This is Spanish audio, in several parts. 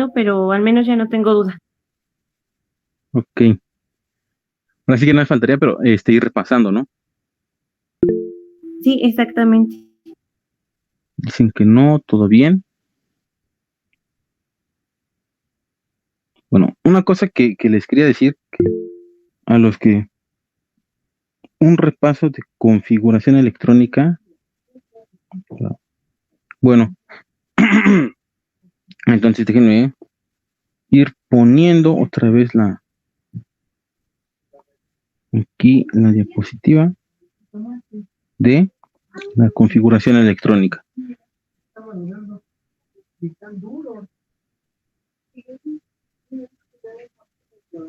revisando, pero al menos ya no tengo duda. Ok. Ahora sí que no me faltaría, pero ir repasando, ¿no? Sí, exactamente. Dicen que no, todo bien. Bueno, una cosa que les quería decir a los que un repaso de configuración electrónica. Bueno, entonces déjenme ir poniendo otra vez aquí la diapositiva de la configuración electrónica.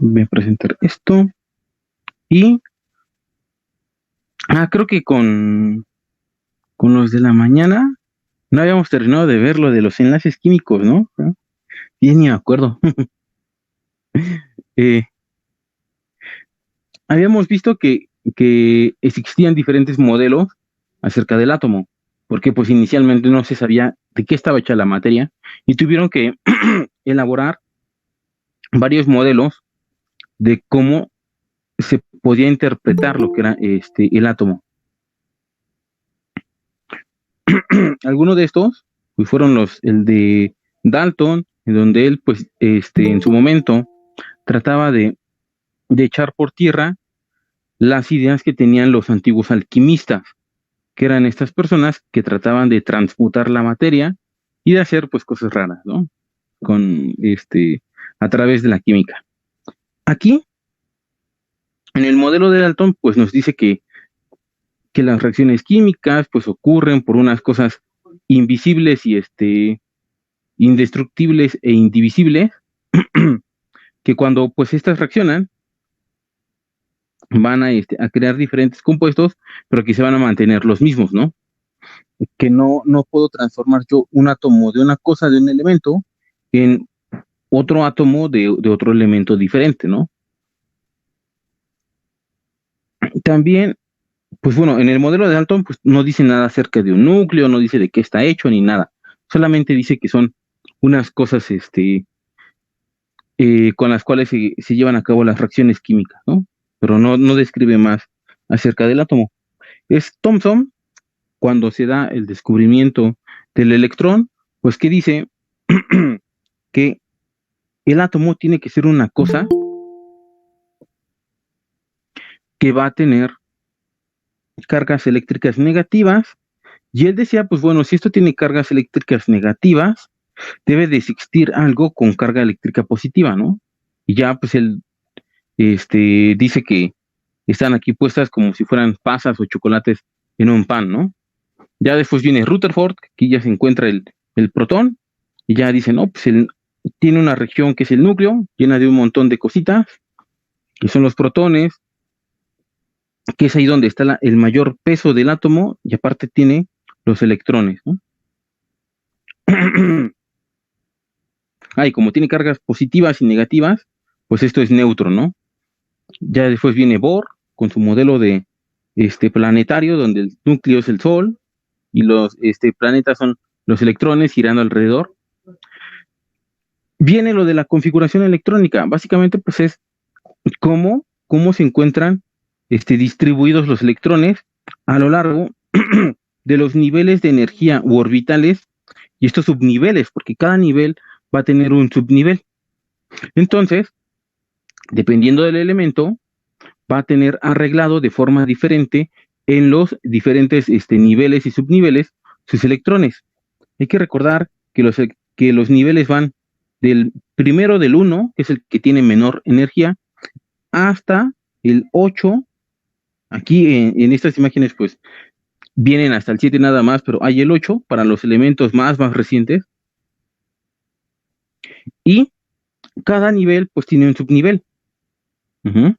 Voy a presentar esto y creo que con los de la mañana no habíamos terminado de ver lo de los enlaces químicos, ¿no? Y ni me acuerdo. Eh, habíamos visto que existían diferentes modelos acerca del átomo, porque pues inicialmente no se sabía de qué estaba hecha la materia y tuvieron que elaborar varios modelos de cómo se podía interpretar lo que era el átomo. Algunos de estos pues, fueron el de Dalton, en donde él pues en su momento trataba de echar por tierra las ideas que tenían los antiguos alquimistas, que eran estas personas que trataban de transmutar la materia y de hacer pues cosas raras, ¿no? Con a través de la química. Aquí, en el modelo de Dalton, pues nos dice que las reacciones químicas pues ocurren por unas cosas invisibles y indestructibles e indivisibles, que cuando pues estas reaccionan van a crear diferentes compuestos, pero que se van a mantener los mismos, ¿no? Que no puedo transformar yo un átomo de una cosa, de un elemento, en otro átomo de otro elemento diferente, ¿no? También, pues bueno, en el modelo de Dalton, pues no dice nada acerca de un núcleo, no dice de qué está hecho ni nada. Solamente dice que son unas cosas, con las cuales se llevan a cabo las reacciones químicas, ¿no? Pero no describe más acerca del átomo. Es Thomson cuando se da el descubrimiento del electrón, pues que dice que el átomo tiene que ser una cosa que va a tener cargas eléctricas negativas. Y él decía, pues bueno, si esto tiene cargas eléctricas negativas, debe de existir algo con carga eléctrica positiva, ¿no? Y ya, pues él dice que están aquí puestas como si fueran pasas o chocolates en un pan, ¿no? Ya después viene Rutherford, que aquí ya se encuentra el protón, y ya dice, no, pues él tiene una región que es el núcleo, llena de un montón de cositas, que son los protones, que es ahí donde está el mayor peso del átomo, y aparte tiene los electrones, ¿no? Y como tiene cargas positivas y negativas, pues esto es neutro, ¿no? Ya después viene Bohr con su modelo de planetario, donde el núcleo es el Sol y los planetas son los electrones girando alrededor. Viene lo de la configuración electrónica. Básicamente, pues es cómo se encuentran distribuidos los electrones a lo largo de los niveles de energía u orbitales y estos subniveles, porque cada nivel va a tener un subnivel. Entonces, dependiendo del elemento, va a tener arreglado de forma diferente en los diferentes niveles y subniveles sus electrones. Hay que recordar que los niveles van del primero del uno, que es el que tiene menor energía, hasta el 8. Aquí en estas imágenes pues vienen hasta el 7 nada más, pero hay el 8 para los elementos más recientes. Y cada nivel pues tiene un subnivel. Ujú.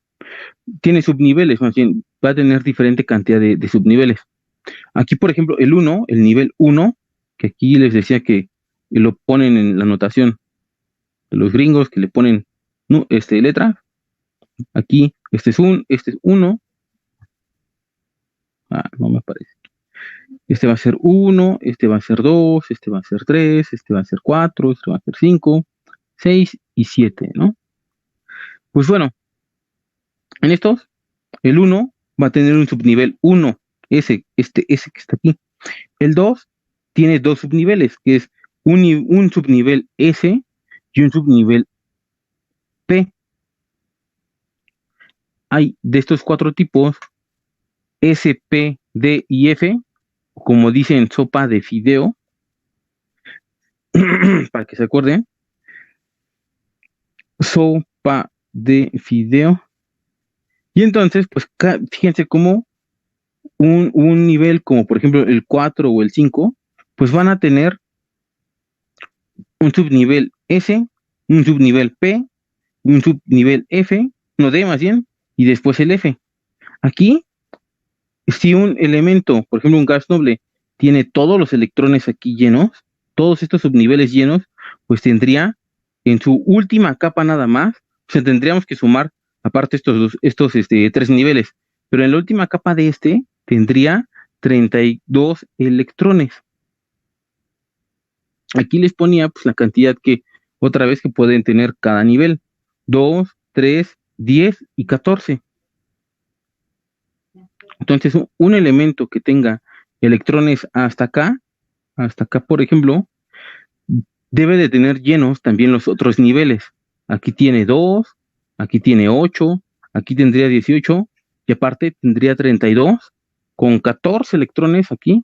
Tiene subniveles, más bien, va a tener diferente cantidad de subniveles. Aquí, por ejemplo, el uno, el nivel uno, que aquí les decía que lo ponen en la notación de los gringos, que le ponen no, letra. Aquí, este es uno. No me aparece. Este va a ser uno, este va a ser dos, este va a ser tres, este va a ser cuatro, este va a ser cinco. 6 y 7, ¿no? Pues bueno, en estos, el 1 va a tener un subnivel 1, ese que está aquí. El 2 tiene dos subniveles, que es un subnivel S y un subnivel P. Hay de estos cuatro tipos, S, P, D y F, como dicen sopa de fideo, para que se acuerden, sopa de fideo. Y entonces, pues fíjense cómo un nivel como por ejemplo el 4 o el 5, pues van a tener un subnivel S, un subnivel P, un subnivel F, no D más bien, y después el F. Aquí, si un elemento, por ejemplo un gas noble, tiene todos los electrones aquí llenos, todos estos subniveles llenos, pues tendría en su última capa nada más, o sea, tendríamos que sumar aparte estos tres niveles, pero en la última capa de tendría 32 electrones. Aquí les ponía pues la cantidad que otra vez que pueden tener cada nivel: 2, 3, 10 y 14. Entonces, un elemento que tenga electrones hasta acá, por ejemplo, debe de tener llenos también los otros niveles. Aquí tiene 2, aquí tiene 8, aquí tendría 18 y aparte tendría 32 con 14 electrones aquí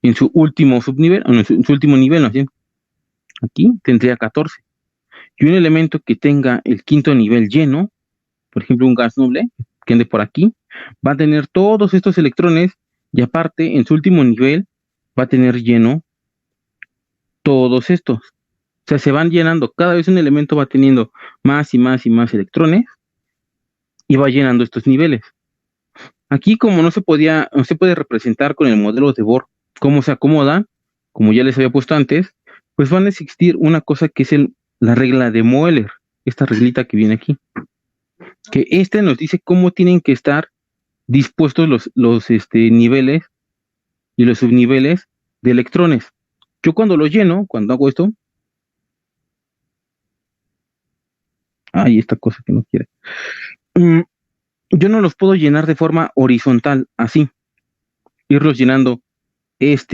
en su último subnivel, en su último nivel, ¿no? Aquí tendría 14. Y un elemento que tenga el quinto nivel lleno, por ejemplo un gas noble que ande por aquí, va a tener todos estos electrones y aparte en su último nivel va a tener lleno todos estos. O sea, se van llenando, cada vez un elemento va teniendo más y más y más electrones y va llenando estos niveles. Aquí como no se puede representar con el modelo de Bohr cómo se acomodan, como ya les había puesto antes, pues van a existir una cosa que es la regla de Moeller, esta reglita que viene aquí, que nos dice cómo tienen que estar dispuestos los niveles y los subniveles de electrones. Yo cuando lo lleno, cuando hago esto, esta cosa que no quiere, yo no los puedo llenar de forma horizontal, así, irlos llenando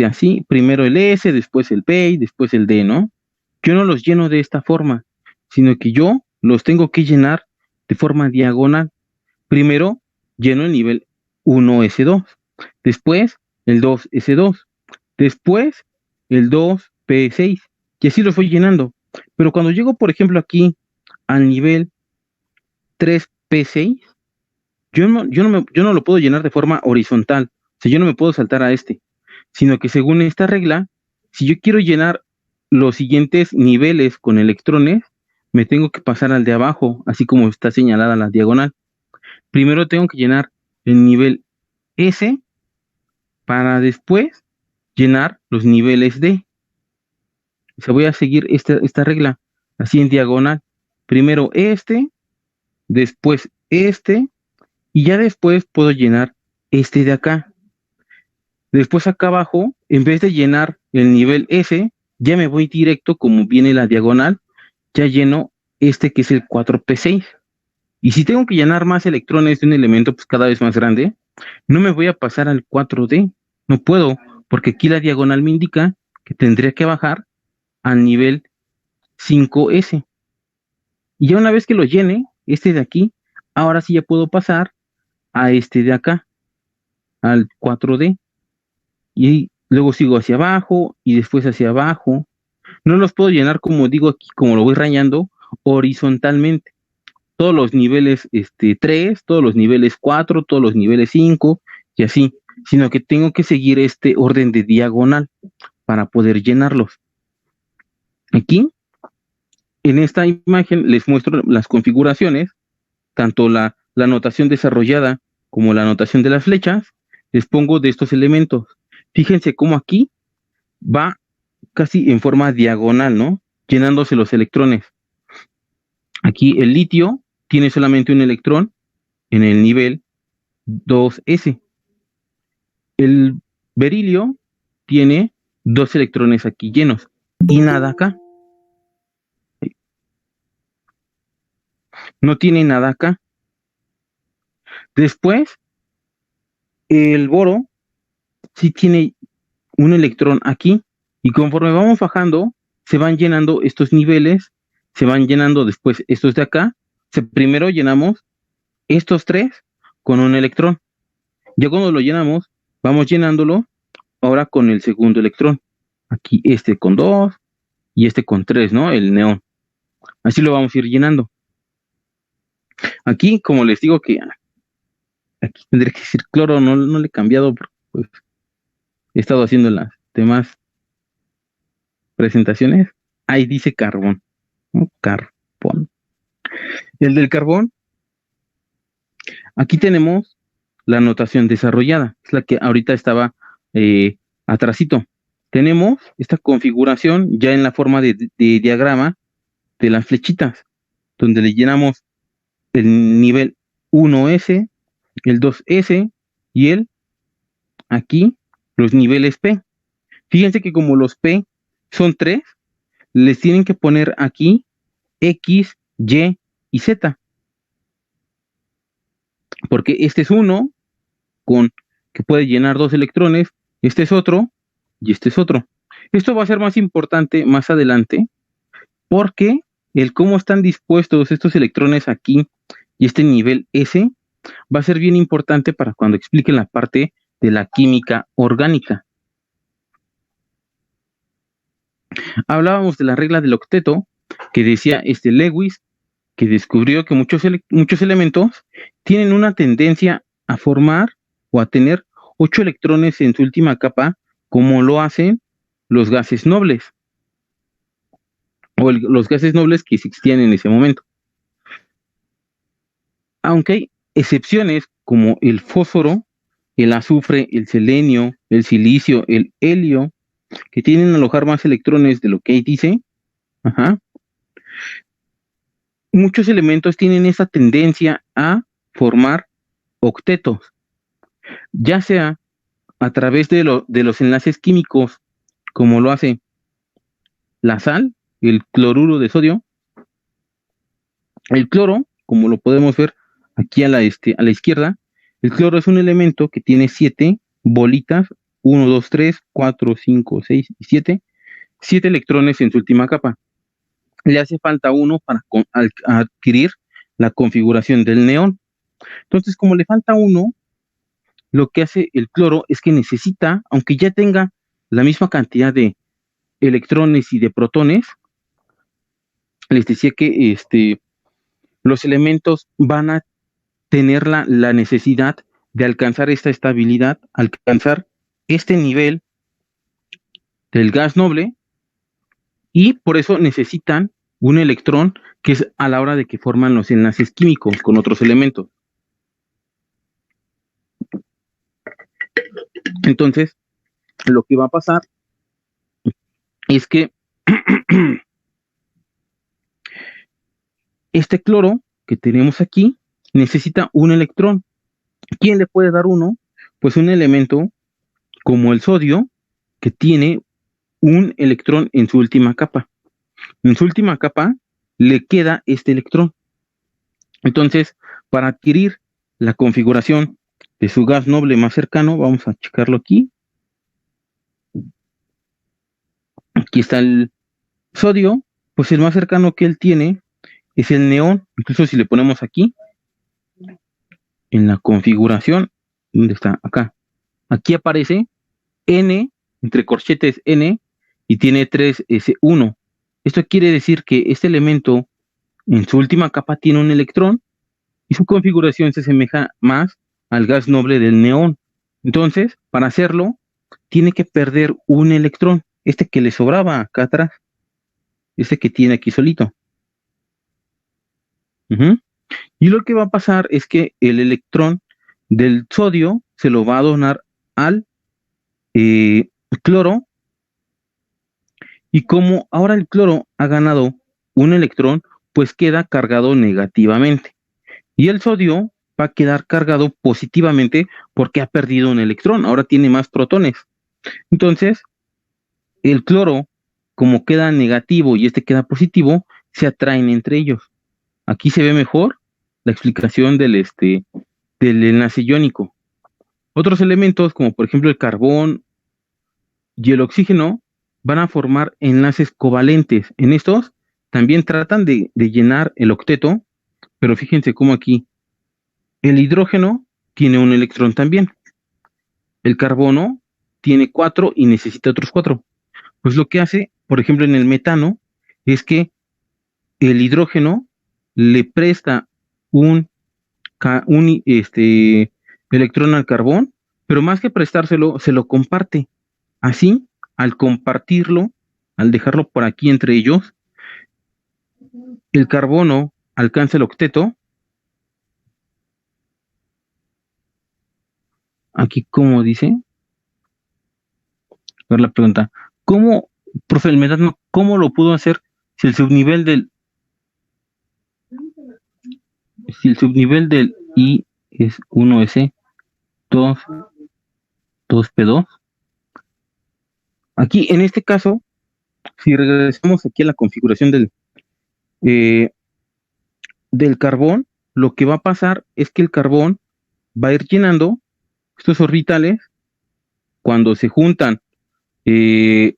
así, primero el S, después el P y después el D, ¿no? Yo no los lleno de esta forma, sino que yo los tengo que llenar de forma diagonal. Primero lleno el nivel 1S2, después el 2S2, después el 2P6, y así los voy llenando. Pero cuando llego, por ejemplo, aquí al nivel 3P6, yo no lo puedo llenar de forma horizontal, o sea, yo no me puedo saltar a sino que según esta regla, si yo quiero llenar los siguientes niveles con electrones, me tengo que pasar al de abajo, así como está señalada la diagonal. Primero tengo que llenar el nivel S para después llenar los niveles D. O sea, voy a seguir esta regla así en diagonal. Primero después y ya después puedo llenar de acá. Después acá abajo, en vez de llenar el nivel S, ya me voy directo como viene la diagonal, ya lleno que es el 4P6. Y si tengo que llenar más electrones de un elemento pues cada vez más grande, no me voy a pasar al 4D, no puedo, porque aquí la diagonal me indica que tendría que bajar al nivel 5S. Y ya una vez que lo llene, de aquí, ahora sí ya puedo pasar a de acá, al 4D. Y luego sigo hacia abajo y después hacia abajo. No los puedo llenar como digo aquí, como lo voy rayando, horizontalmente. Todos los niveles 3, todos los niveles 4, todos los niveles 5 y así, sino que tengo que seguir este orden de diagonal para poder llenarlos. Aquí, en esta imagen, les muestro las configuraciones, tanto la notación desarrollada como la notación de las flechas, les pongo de estos elementos. Fíjense cómo aquí va casi en forma diagonal, ¿no? Llenándose los electrones. Aquí el litio tiene solamente un electrón en el nivel 2S. El berilio tiene dos electrones aquí llenos y nada acá. no tiene nada acá. Después, el boro sí tiene un electrón aquí, y conforme vamos bajando, se van llenando estos niveles, se van llenando después estos de acá. Primero llenamos estos tres con un electrón. Ya cuando lo llenamos, vamos llenándolo ahora con el segundo electrón. Aquí este con 2 y este con 3, ¿no? El neón. Así lo vamos a ir llenando. Aquí, como les digo que aquí tendría que decir cloro, no le he cambiado, pues he estado haciendo las demás presentaciones. Ahí dice carbón, ¿no? Carbón. El del carbón, aquí tenemos la notación desarrollada, es la que ahorita estaba atrasito. Tenemos esta configuración ya en la forma de diagrama de las flechitas, donde le llenamos el nivel 1S, el 2S y aquí, los niveles P. Fíjense que como los P son 3, les tienen que poner aquí X, Y y Z. Porque este es uno que puede llenar 2 electrones, este es otro y este es otro. Esto va a ser más importante más adelante, porque el cómo están dispuestos estos electrones aquí y este nivel S va a ser bien importante para cuando explique la parte de la química orgánica. Hablábamos de la regla del octeto, que decía Lewis, que descubrió que muchos elementos tienen una tendencia a formar o a tener 8 electrones en su última capa, como lo hacen los gases nobles, o los gases nobles que existían en ese momento. Aunque hay excepciones como el fósforo, el azufre, el selenio, el silicio, el helio, que tienen a alojar más electrones de lo que ahí dice. Muchos elementos tienen esa tendencia a formar octetos, ya sea a través de los enlaces químicos, como lo hace la sal, el cloruro de sodio. El cloro, como lo podemos ver aquí a la izquierda, el cloro es un elemento que tiene 7 bolitas, 1, 2, 3, 4, 5, 6 y 7 electrones en su última capa. Le hace falta uno para adquirir la configuración del neón. Entonces, como le falta uno, lo que hace el cloro es que necesita, aunque ya tenga la misma cantidad de electrones y de protones, les decía que los elementos van a tener la necesidad de alcanzar esta estabilidad, alcanzar este nivel del gas noble, y por eso necesitan un electrón, que es a la hora de que forman los enlaces químicos con otros elementos. Entonces, lo que va a pasar es que este cloro que tenemos aquí necesita un electrón. ¿Quién le puede dar uno? Pues un elemento como el sodio, que tiene un electrón en su última capa. En su última capa le queda este electrón. Entonces, para adquirir la configuración de su gas noble más cercano, vamos a checarlo aquí. Aquí está el sodio, pues el más cercano que él tiene es el neón. Incluso si le ponemos aquí, en la configuración, ¿dónde está? Acá. Aquí aparece N, entre corchetes N, y tiene 3S1. Esto quiere decir que este elemento en su última capa tiene un electrón y su configuración se asemeja más al gas noble del neón. Entonces, para hacerlo, tiene que perder un electrón, este que le sobraba acá atrás, este que tiene aquí solito. Y lo que va a pasar es que el electrón del sodio se lo va a donar al cloro, y como ahora el cloro ha ganado un electrón, pues queda cargado negativamente. Y el sodio va a quedar cargado positivamente porque ha perdido un electrón, ahora tiene más protones. Entonces, el cloro, como queda negativo y este queda positivo, se atraen entre ellos. aquí se ve mejor la explicación del enlace iónico. Otros elementos, como por ejemplo el carbón y el oxígeno, van a formar enlaces covalentes. En estos también tratan de llenar el octeto, pero fíjense cómo aquí el hidrógeno tiene un electrón también. El carbono tiene 4 y necesita otros 4. Pues lo que hace, por ejemplo, en el metano, es que el hidrógeno le presta un, electrón al carbón, pero más que prestárselo, se lo comparte. Así, al compartirlo, al dejarlo por aquí entre ellos, el carbono alcanza el octeto. Aquí, como dice, a ver la pregunta, ¿cómo, profe, el metano, cómo lo pudo hacer si el subnivel del, si el subnivel del I es 1S, 2, 2P2? Aquí, en este caso, si regresamos aquí a la configuración eh, del carbón, lo que va a pasar es que el carbón va a ir llenando estos orbitales cuando se juntan eh,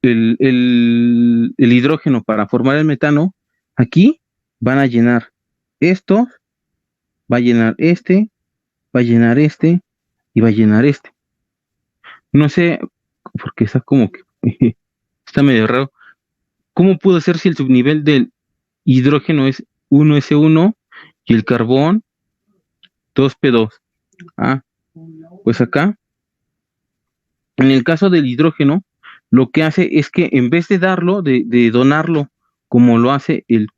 el hidrógeno para formar el metano. Aquí van a llenar estos, va a llenar va a llenar y va a llenar este. No sé, porque está como que está medio raro. ¿Cómo pudo ser si el subnivel del hidrógeno es 1S1 y el carbón 2P2? Ah, pues acá, en el caso del hidrógeno, lo que hace es que en vez de darlo, de donarlo, como lo hace el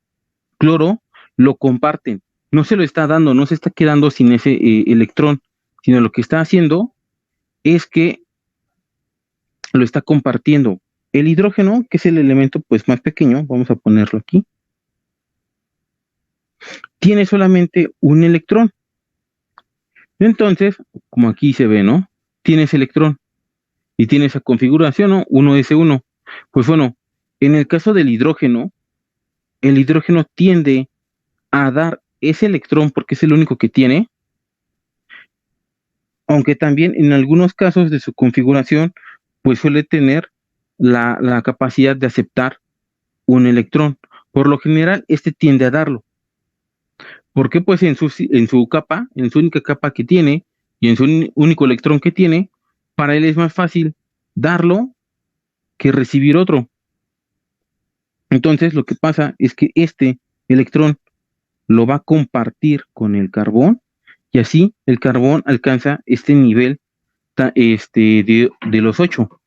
cloro, lo comparten. No se lo está dando, no se está quedando sin ese electrón, sino lo que está haciendo es que lo está compartiendo. El hidrógeno, que es el elemento pues más pequeño, vamos a ponerlo aquí, tiene solamente un electrón. Entonces, como aquí se ve, ¿no? Tiene ese electrón y tiene esa configuración, ¿no? 1s1. Pues bueno, en el caso del hidrógeno, el hidrógeno tiende a dar ese electrón porque es el único que tiene, aunque también en algunos casos de su configuración, pues suele tener la capacidad de aceptar un electrón. Por lo general, este tiende a darlo. Porque pues en su capa, en su única capa que tiene, y en su único electrón que tiene, para él es más fácil darlo que recibir otro. Entonces lo que pasa es que este electrón lo va a compartir con el carbón y así el carbón alcanza este nivel de los 8.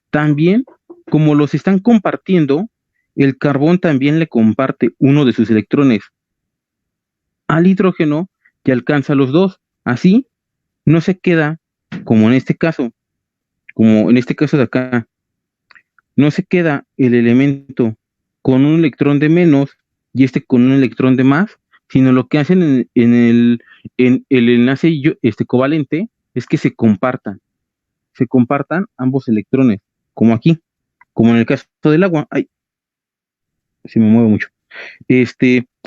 También, como los están compartiendo, el carbón también le comparte uno de sus electrones al hidrógeno que alcanza los dos. Así no se queda como en este caso de acá, no se queda el elemento con un electrón de menos y este con un electrón de más, sino lo que hacen en el enlace covalente es que se compartan ambos electrones, como aquí, como en el caso del agua. Ay, se me mueve mucho.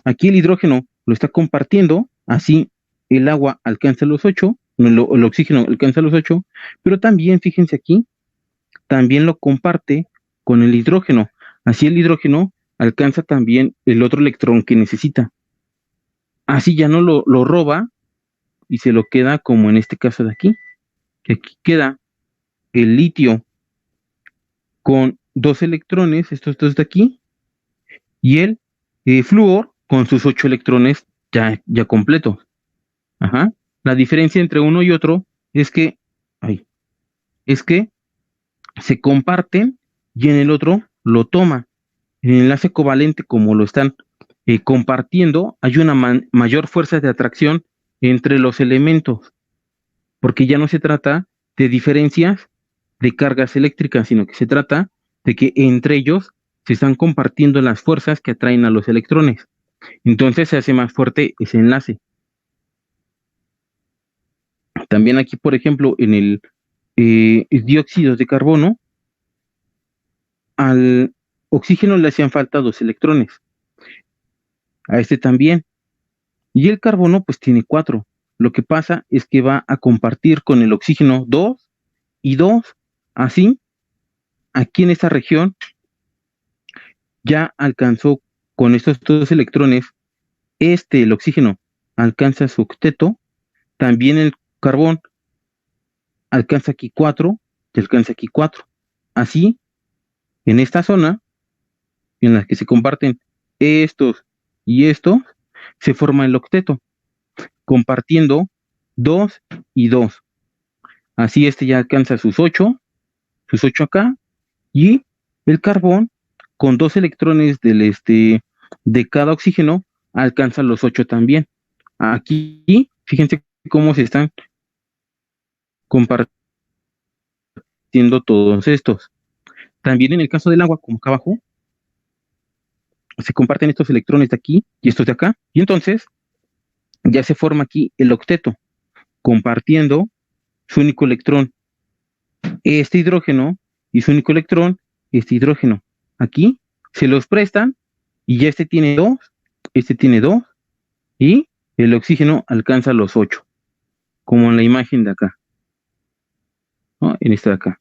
Aquí el hidrógeno lo está compartiendo, así el agua alcanza los 8, el oxígeno alcanza los 8, pero también, fíjense aquí, también lo comparte con el hidrógeno. Así el hidrógeno alcanza también el otro electrón que necesita. Así ya no lo roba y se lo queda como en este caso de aquí, que aquí queda el litio con dos electrones, estos dos de aquí, y el flúor con sus 8 electrones ya completos. Ajá. La diferencia entre uno y otro es que, ay, es que se comparten y en el otro lo toma. En el enlace covalente, como lo están compartiendo, hay una mayor fuerza de atracción entre los elementos, porque ya no se trata de diferencias de cargas eléctricas, sino que se trata de que entre ellos se están compartiendo las fuerzas que atraen a los electrones. Entonces se hace más fuerte ese enlace. También aquí, por ejemplo, en el dióxido de carbono, al oxígeno le hacían falta 2 electrones. a este también. Y el carbono pues tiene 4. Lo que pasa es que va a compartir con el oxígeno 2 y 2. Así, aquí en esta región ya alcanzó con estos dos electrones, el oxígeno alcanza su octeto, también el carbón alcanza aquí 4 y alcanza aquí 4. Así, en esta zona, en la que se comparten estos y estos, se forma el octeto, compartiendo 2 y 2. Así ya alcanza sus 8 acá, y el carbón, con 2 electrones de cada oxígeno, alcanza los 8 también. Aquí, fíjense cómo se están compartiendo todos estos. También en el caso del agua, como acá abajo, se comparten estos electrones de aquí y estos de acá, y entonces ya se forma aquí el octeto, compartiendo su único electrón, este hidrógeno, y su único electrón, este hidrógeno. Aquí se los prestan y ya tiene 2, este tiene 2, y el oxígeno alcanza los 8, como en la imagen de acá, ¿no? En esta de acá.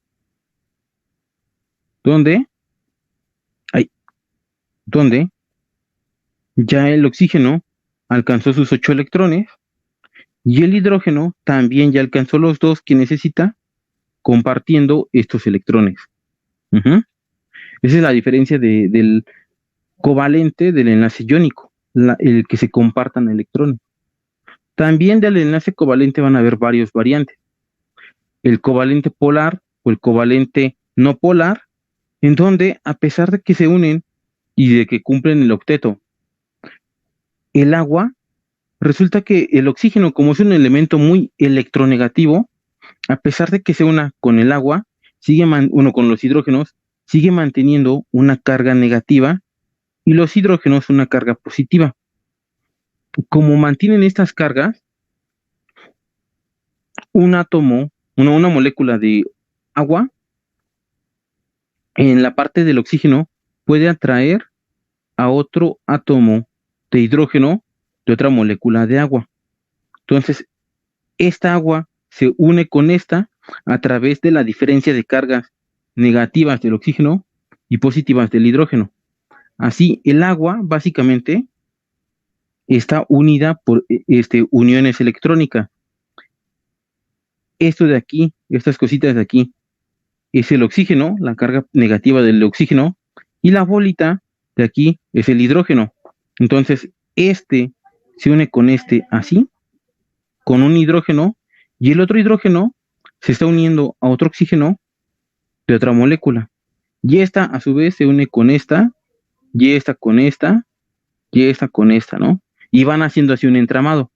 Donde donde ya el oxígeno alcanzó sus 8 electrones y el hidrógeno también ya alcanzó los 2 que necesita, compartiendo estos electrones. Esa es la diferencia del covalente del enlace iónico, el que se compartan electrones. También del enlace covalente van a haber varios variantes. El covalente polar o el covalente no polar, en donde a pesar de que se unen y de que cumplen el octeto, el agua, resulta que el oxígeno, como es un elemento muy electronegativo, a pesar de que se una con el agua, uno con los hidrógenos, sigue manteniendo una carga negativa y los hidrógenos una carga positiva. Como mantienen estas cargas, un átomo, una molécula de agua, en la parte del oxígeno, puede atraer a otro átomo de hidrógeno de otra molécula de agua. Entonces, esta agua se une con esta a través de la diferencia de cargas negativas del oxígeno y positivas del hidrógeno. Así, el agua básicamente está unida por uniones electrónicas. Esto de aquí, estas cositas de aquí, es el oxígeno, la carga negativa del oxígeno, y la bolita de aquí es el hidrógeno. Entonces, se une con así, con un hidrógeno, y el otro hidrógeno se está uniendo a otro oxígeno de otra molécula. Y esta, a su vez, se une con esta, y esta con esta, y esta con esta, ¿no? Y van haciendo así un entramado.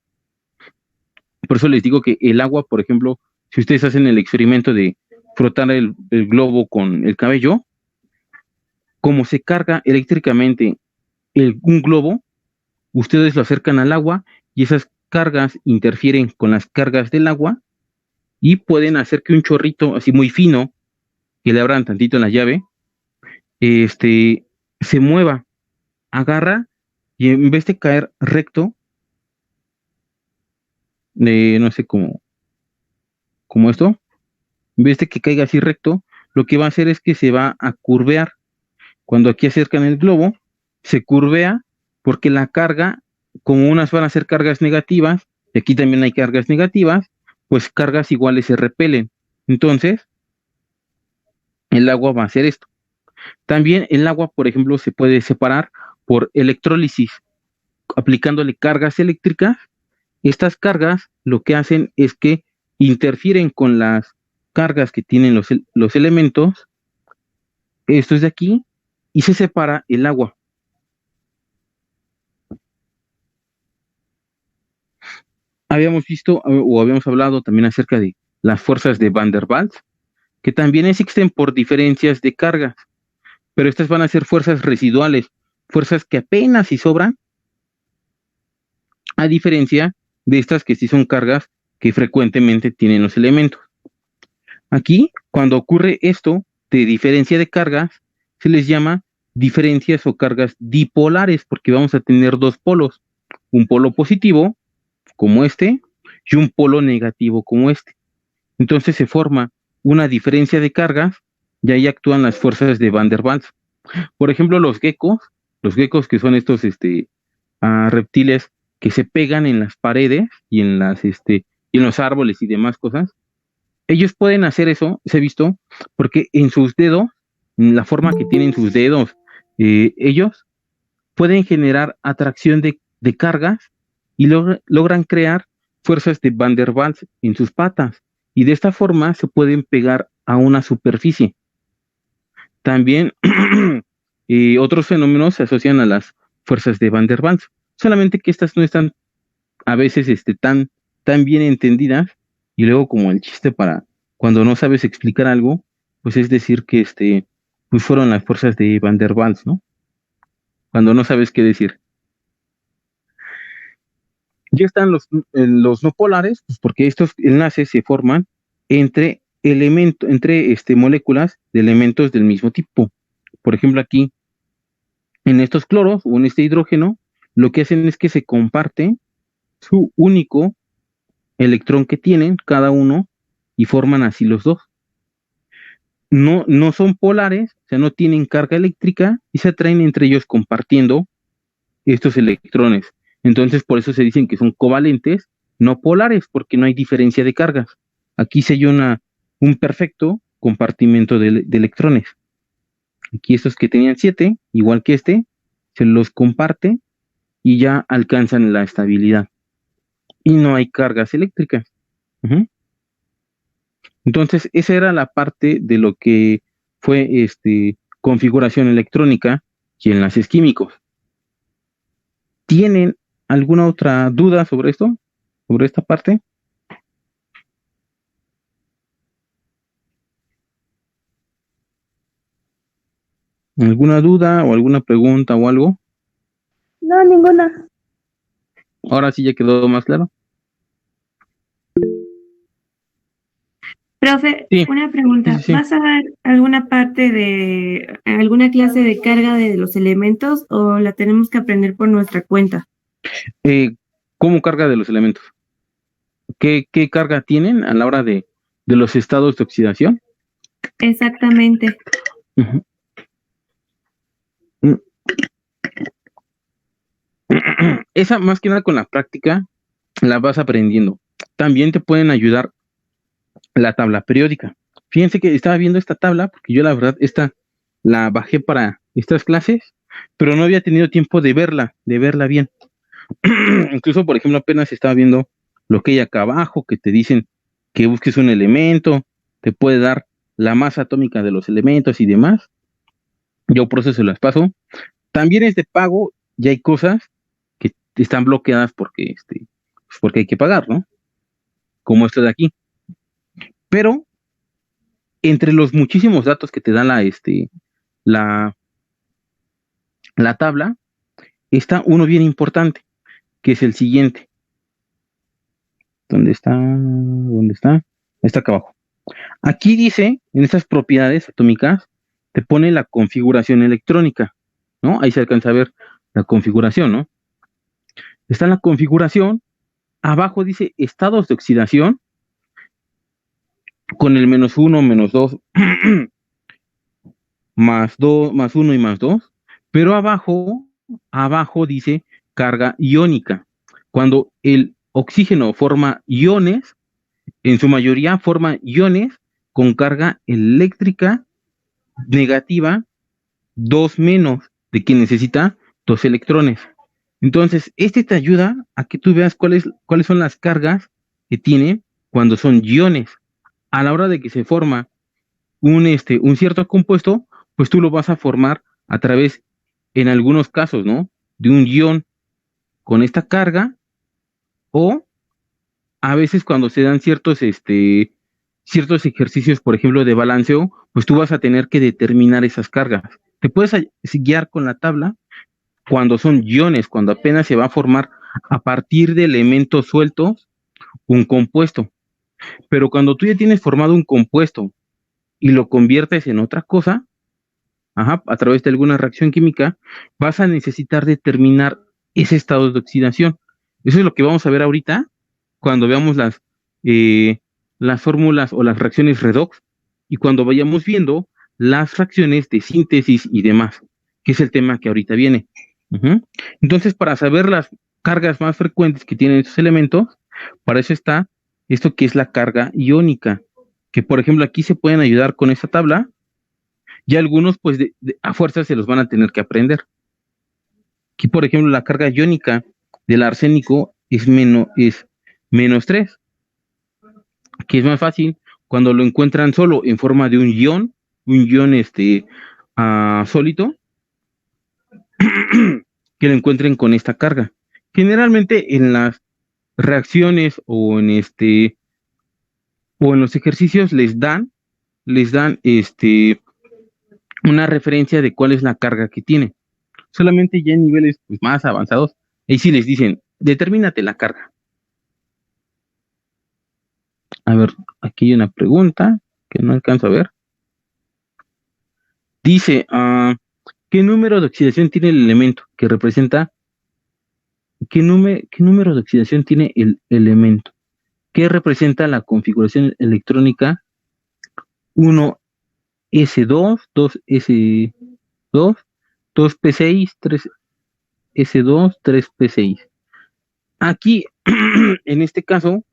Por eso les digo que el agua, por ejemplo, si ustedes hacen el experimento de frotar el globo con el cabello, como se carga eléctricamente un globo, ustedes lo acercan al agua y esas cargas interfieren con las cargas del agua y pueden hacer que un chorrito así muy fino, que le abran tantito en la llave, se mueva, agarra, y en vez de caer recto, no sé como esto, en vez de que caiga así recto, lo que va a hacer es que se va a curvear. Cuando aquí acercan el globo, se curvea porque la carga, como unas van a ser cargas negativas, y aquí también hay cargas negativas, pues cargas iguales se repelen. Entonces, el agua va a hacer esto. También el agua, por ejemplo, se puede separar por electrólisis, aplicándole cargas eléctricas. Estas cargas lo que hacen es que interfieren con las cargas que tienen los elementos, esto es de aquí, y se separa el agua. Habíamos visto o habíamos hablado también acerca de las fuerzas de Van der Waals, que también existen por diferencias de cargas, pero estas van a ser fuerzas residuales, fuerzas que apenas si sobran, a diferencia de estas que sí son cargas que frecuentemente tienen los elementos. Aquí, cuando ocurre esto de diferencia de cargas, se les llama diferencias o cargas dipolares, porque vamos a tener dos polos, un polo positivo como este y un polo negativo como este. Entonces se forma una diferencia de cargas y ahí actúan las fuerzas de Van der Waals. Por ejemplo, los geckos que son estos reptiles que se pegan en las paredes y y en los árboles y demás cosas, ellos pueden hacer eso, se ha visto, porque en sus dedos, en la forma que tienen sus dedos, ellos pueden generar atracción de cargas y logran crear fuerzas de Van der Waals en sus patas y de esta forma se pueden pegar a una superficie. También otros fenómenos se asocian a las fuerzas de Van der Waals, solamente que estas no están a veces tan bien entendidas y luego como el chiste para cuando no sabes explicar algo, pues es decir que pues fueron las fuerzas de Van der Waals, ¿no? Cuando no sabes qué decir. Ya están los no polares, pues porque estos enlaces se forman entre moléculas de elementos del mismo tipo. Por ejemplo, aquí, en estos cloros o en este hidrógeno, lo que hacen es que se comparte su único electrón que tienen cada uno y forman así los dos. No son polares, o sea, no tienen carga eléctrica y se atraen entre ellos compartiendo estos electrones. Entonces, por eso se dicen que son covalentes, no polares, porque no hay diferencia de cargas. Aquí se hay un perfecto compartimiento de electrones. Aquí estos que tenían 7, igual que se los comparte y ya alcanzan la estabilidad. Y no hay cargas eléctricas. Uh-huh. Entonces, esa era la parte de lo que fue configuración electrónica y enlaces químicos. ¿Tienen alguna otra duda sobre esto? ¿Sobre esta parte? ¿Alguna duda o alguna pregunta o algo? No, ninguna. Ahora sí ya quedó más claro. Profe, Sí. una pregunta. Sí. ¿Vas a dar alguna parte de alguna clase de carga de los elementos o la tenemos que aprender por nuestra cuenta? ¿Cómo carga de los elementos? ¿Qué carga tienen a la hora de los estados de oxidación? Exactamente. Uh-huh. Esa más que nada con la práctica la vas aprendiendo. También te pueden ayudar la tabla periódica. Fíjense que estaba viendo esta tabla, porque yo la verdad esta la bajé para estas clases, pero no había tenido tiempo de verla bien. Incluso, por ejemplo, apenas estaba viendo lo que hay acá abajo, que te dicen que busques un elemento, te puede dar la masa atómica de los elementos y demás. Yo por eso se las paso. También es de pago y hay cosas que están bloqueadas porque, pues porque hay que pagar, ¿no? Como esto de aquí. Pero entre los muchísimos datos que te da la tabla, está uno bien importante, que es el siguiente. ¿Dónde está? Está acá abajo. Aquí dice, en estas propiedades atómicas, te pone la configuración electrónica, ¿no? Ahí se alcanza a ver la configuración, ¿no? Está en la configuración, abajo dice estados de oxidación, con el -1, -2, +2, +1 y +2, pero abajo dice carga iónica. Cuando el oxígeno forma iones, en su mayoría forma iones con carga eléctrica negativa 2 menos, de que necesita 2 electrones. Entonces, te ayuda a que tú veas cuáles son las cargas que tiene cuando son iones. A la hora de que se forma un cierto compuesto, pues tú lo vas a formar a través, en algunos casos, ¿no? De un ion con esta carga, o a veces cuando se dan ciertos ejercicios, por ejemplo, de balanceo, pues tú vas a tener que determinar esas cargas. Te puedes guiar con la tabla cuando son iones, cuando apenas se va a formar a partir de elementos sueltos un compuesto. Pero cuando tú ya tienes formado un compuesto y lo conviertes en otra cosa, a través de alguna reacción química, vas a necesitar determinar ese estado de oxidación. Eso es lo que vamos a ver ahorita cuando veamos las fórmulas o las reacciones redox y cuando vayamos viendo las reacciones de síntesis y demás, que es el tema que ahorita viene. Entonces, para saber las cargas más frecuentes que tienen estos elementos, para eso está esto que es la carga iónica, que por ejemplo aquí se pueden ayudar con esta tabla, y algunos pues a fuerza se los van a tener que aprender. Aquí por ejemplo la carga iónica del arsénico es menos 3, que es más fácil cuando lo encuentran solo en forma de un ion sólido, que lo encuentren con esta carga. Generalmente en las reacciones o en los ejercicios les dan una referencia de cuál es la carga que tiene. Solamente ya en niveles pues, más avanzados, ahí sí les dicen, determínate la carga. A ver, aquí hay una pregunta que no alcanzo a ver. Dice, ¿qué número de oxidación tiene el elemento que representa? ¿Qué número de oxidación tiene el elemento que representa la configuración electrónica 1s2, 2s2, 2p6, 3s2, 3p6? Aquí, en este caso,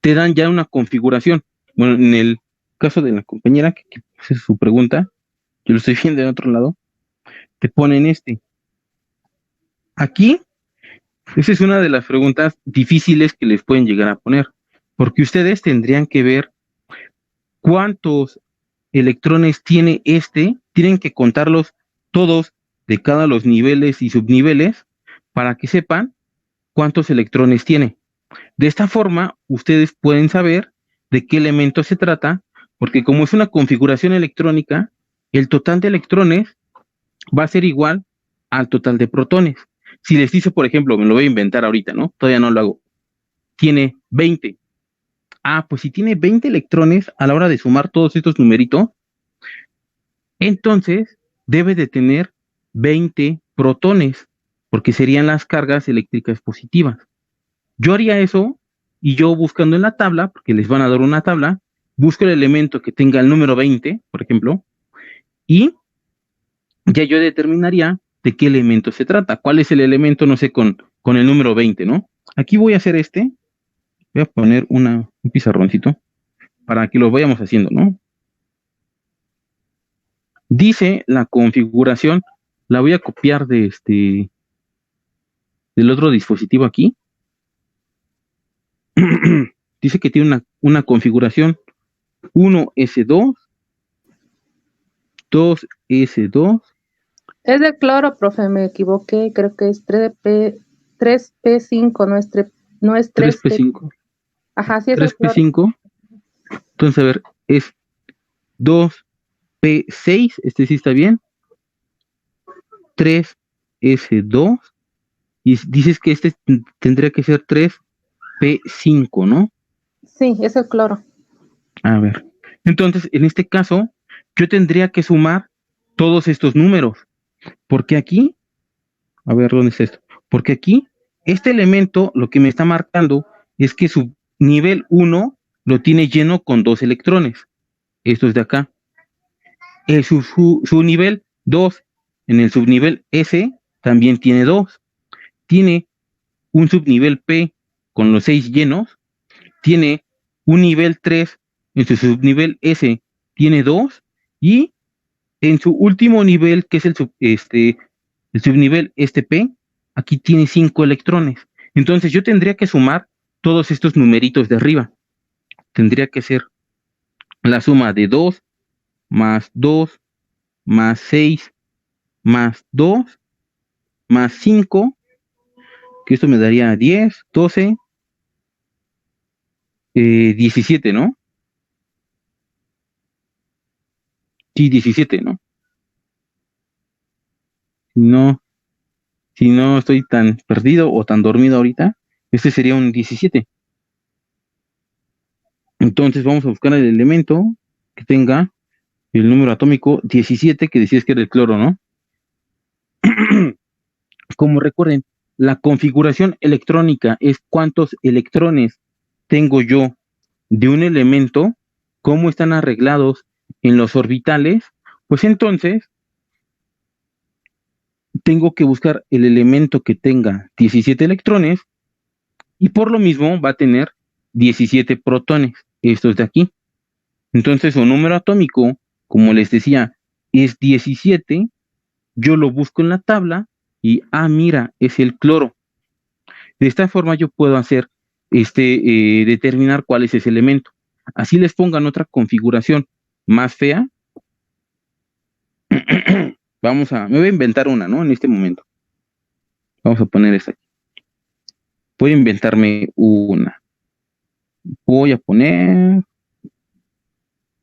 te dan ya una configuración. Bueno, en el caso de la compañera, que es su pregunta, yo lo estoy viendo de otro lado, te ponen Aquí, esa es una de las preguntas difíciles que les pueden llegar a poner, porque ustedes tendrían que ver cuántos electrones tiene tienen que contarlos todos de cada los niveles y subniveles para que sepan cuántos electrones tiene. De esta forma, ustedes pueden saber de qué elemento se trata, porque como es una configuración electrónica, el total de electrones va a ser igual al total de protones. Si les dice, por ejemplo, me lo voy a inventar ahorita, ¿no? Todavía no lo hago. Tiene 20. Pues si tiene 20 electrones a la hora de sumar todos estos numeritos, entonces debe de tener 20 protones, porque serían las cargas eléctricas positivas. Yo haría eso y yo buscando en la tabla, porque les van a dar una tabla, busco el elemento que tenga el número 20, por ejemplo, y ya yo determinaría de qué elemento se trata. ¿Cuál es el elemento? No sé, con el número 20, ¿no? Aquí voy a hacer voy a poner un pizarroncito para que lo vayamos haciendo, ¿no? Dice la configuración, la voy a copiar del otro dispositivo aquí. Dice que tiene una configuración 1s2, 2s2. Es de cloro, profe, me equivoqué, creo que es 3P5, no es 3P5. Ajá, sí es de cloro. 3P5. Entonces, a ver, es 2P6, sí está bien. 3S2. Y dices que tendría que ser 3P5, ¿no? Sí, es el cloro. A ver, entonces, en este caso, yo tendría que sumar todos estos números. Porque aquí, a ver, ¿dónde es esto? Porque aquí, este elemento, lo que me está marcando es que su nivel 1 lo tiene lleno con 2 electrones. Esto es de acá. Su nivel 2 en el subnivel S también tiene 2. Tiene un subnivel P con los 6 llenos. Tiene un nivel 3 en su subnivel S, tiene 2. Y en su último nivel, que es el subnivel P, aquí tiene 5 electrones. Entonces yo tendría que sumar todos estos numeritos de arriba. Tendría que ser la suma de 2 más 2 más 6 más 2 más 5, que esto me daría 10, 12, 17, ¿no? Sí, 17, ¿no? Si no estoy tan perdido o tan dormido ahorita, este sería un 17. Entonces vamos a buscar el elemento que tenga el número atómico 17, que decías que era el cloro, ¿no? Como recuerden, la configuración electrónica es cuántos electrones tengo yo de un elemento, cómo están arreglados en los orbitales, pues entonces tengo que buscar el elemento que tenga 17 electrones y por lo mismo va a tener 17 protones, estos de aquí. Entonces su número atómico, como les decía, es 17, yo lo busco en la tabla y, mira, es el cloro. De esta forma yo puedo hacer, determinar cuál es ese elemento. Así les pongan otra configuración más fea. Me voy a inventar una, ¿no? En este momento. Vamos a poner esta aquí. Voy a inventarme una. Voy a poner,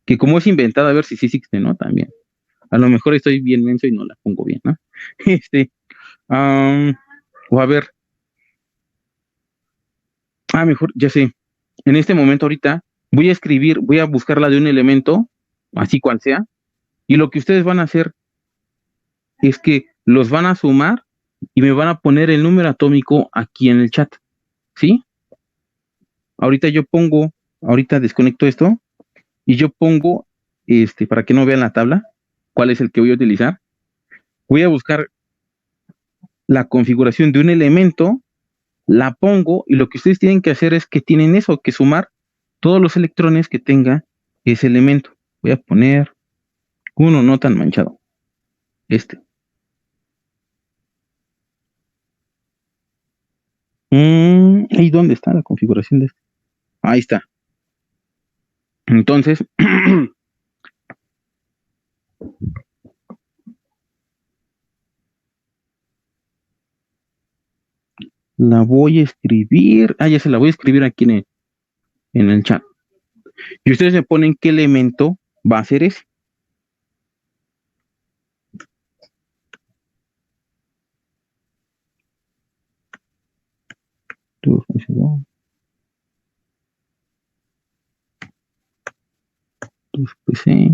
que como es inventada, a ver si sí existe, ¿no? También. A lo mejor estoy bien menso y no la pongo bien, ¿no? O a ver. Mejor, ya sé. En este momento ahorita voy a buscar la de un elemento, así cual sea, y lo que ustedes van a hacer es que los van a sumar y me van a poner el número atómico aquí en el chat, ¿sí? Ahorita desconecto esto y yo pongo, para que no vean la tabla, cuál es el que voy a utilizar. Voy a buscar la configuración de un elemento, la pongo y lo que ustedes tienen que hacer es que tienen eso, que sumar todos los electrones que tenga ese elemento. Voy a poner uno no tan manchado. ¿Y dónde está la configuración de este? Ahí está. Entonces, la voy a escribir. Ya se la voy a escribir aquí en el chat. Y ustedes me ponen qué elemento va a ser ese. PC.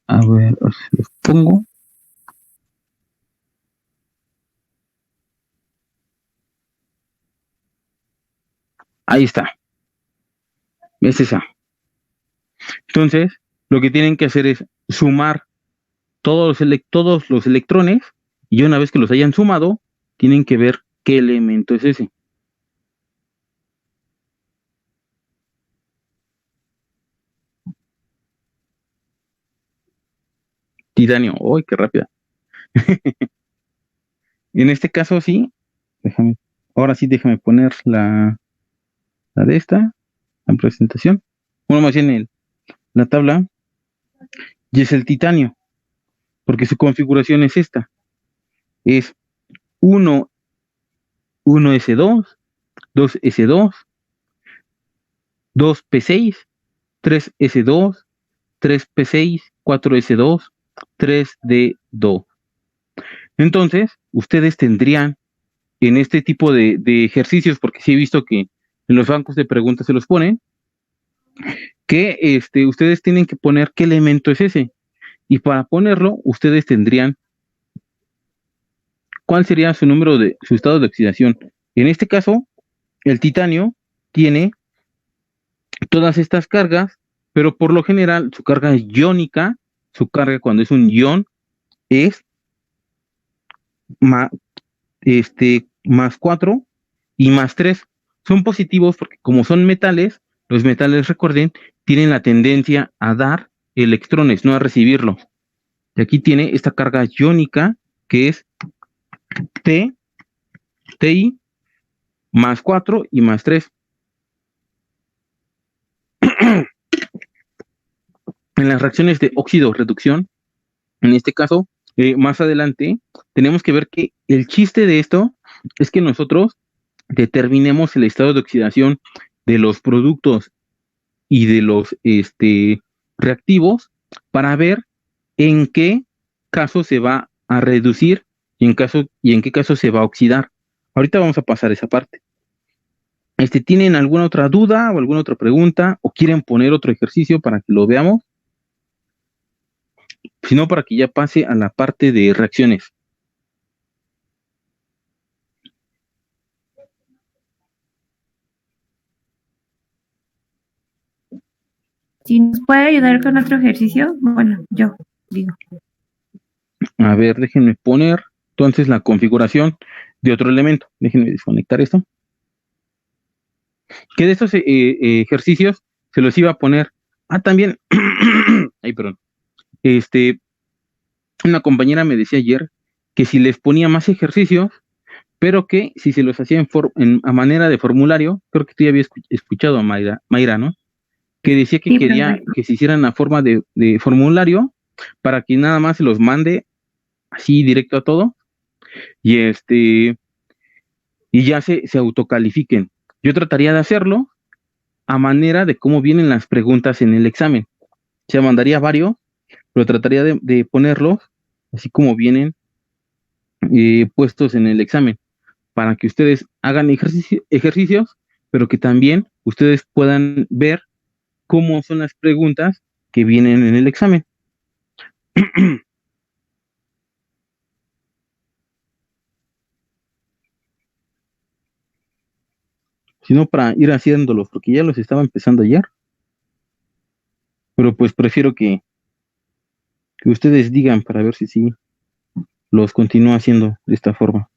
A ver, los pongo. Ahí está. Es esa. Entonces, lo que tienen que hacer es sumar todos los electrones y una vez que los hayan sumado, tienen que ver qué elemento es ese. Titanio. ¡Uy, qué rápida! En este caso sí, ahora sí déjame poner la de esta, la presentación. Bueno, más bien la tabla, y es el titanio, porque su configuración es esta. Es 1S2, 2S2, 2P6, 3S2, 3P6, 4S2, 3D2. Entonces, ustedes tendrían en este tipo de ejercicios, porque sí he visto que en los bancos de preguntas se los ponen, que ustedes tienen que poner qué elemento es ese. Y para ponerlo, ustedes tendrían cuál sería su estado de oxidación. En este caso, el titanio tiene todas estas cargas, pero por lo general su carga es iónica. Su carga cuando es un ion es más 4 y más 3. Son positivos porque como son metales, los metales, recuerden, tienen la tendencia a dar electrones, no a recibirlos. Y aquí tiene esta carga iónica que es Ti más 4 y más 3. En las reacciones de óxido-reducción, en este caso, más adelante, tenemos que ver que el chiste de esto es que nosotros determinemos el estado de oxidación de los productos y de los reactivos para ver en qué caso se va a reducir y en qué caso se va a oxidar. Ahorita vamos a pasar esa parte. ¿Tienen alguna otra duda o alguna otra pregunta o quieren poner otro ejercicio para que lo veamos? Si no, para que ya pase a la parte de reacciones. Si nos puede ayudar con otro ejercicio, bueno, yo digo. A ver, déjenme poner entonces la configuración de otro elemento. Déjenme desconectar esto. Que de estos ejercicios se los iba a poner. Ah, también. Ay, perdón. Una compañera me decía ayer que si les ponía más ejercicios, pero que si se los hacía a manera de formulario, creo que tú ya habías escuchado a Mayra, ¿no? Que decía que Sí, quería perfecto. que se hicieran a forma de formulario para que nada más se los mande así directo a todo y y ya se autocalifiquen. Yo trataría de hacerlo a manera de cómo vienen las preguntas en el examen. Se mandaría varios, pero trataría de ponerlos así como vienen puestos en el examen, para que ustedes hagan ejercicios, pero que también ustedes puedan ver cómo son las preguntas que vienen en el examen. Sino para ir haciéndolos, porque ya los estaba empezando ayer, pero pues prefiero que ustedes digan para ver si sí los continúo haciendo de esta forma.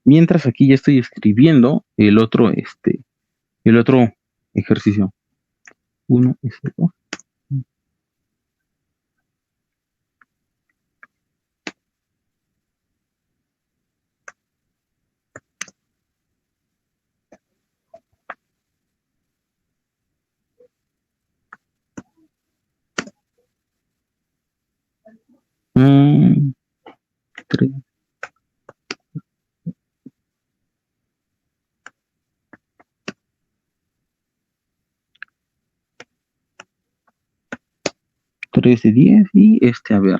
Mientras aquí ya estoy escribiendo el otro ejercicio. 1S2. 3. 3 de 10 y a ver.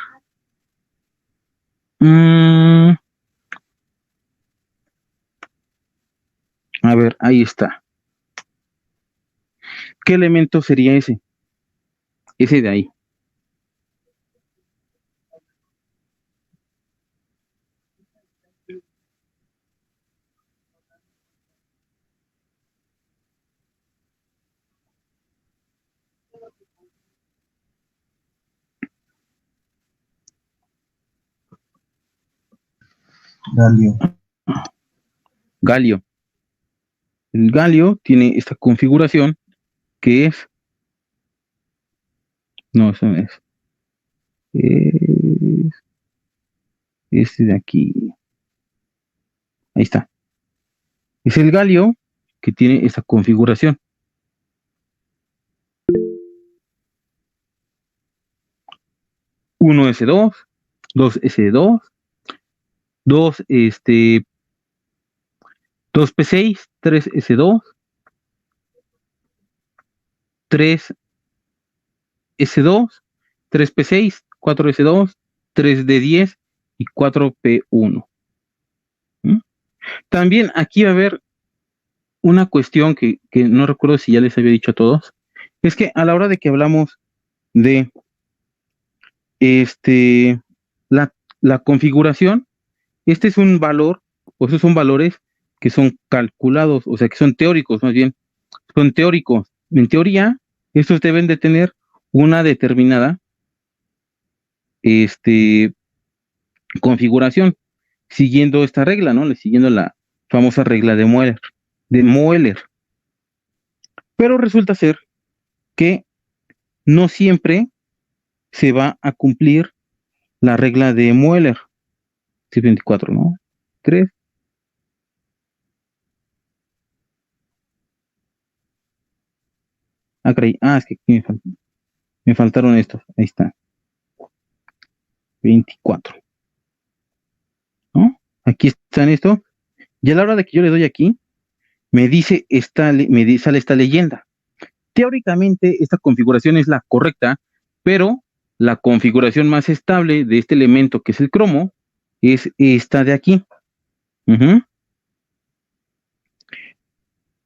A ver, ahí está. ¿Qué elemento sería ese? Ese de ahí. Galio. El galio tiene esta configuración que es. No, eso no es. Es este de aquí. Ahí está. Es el galio que tiene esta configuración. 1S2, 2S2, 2P6, 3S2, 3S2, 3P6, 4S2, 3D10 y 4P1. También aquí va a haber una cuestión que no recuerdo si ya les había dicho a todos, es que a la hora de que hablamos de la configuración, este es un valor, o esos son valores que son calculados, o sea que son teóricos, más bien, son teóricos. En teoría, estos deben de tener una determinada configuración, siguiendo esta regla, ¿no? Siguiendo la famosa regla de Moeller. Pero resulta ser que no siempre se va a cumplir la regla de Moeller. Sí, 24, ¿no? 3. Caray. Es que aquí me faltaron estos. Ahí está. 24. ¿No? Aquí están estos. Y a la hora de que yo le doy aquí, me dice sale esta leyenda. Teóricamente, esta configuración es la correcta, pero la configuración más estable de este elemento, que es el cromo, es esta de aquí. Ujú.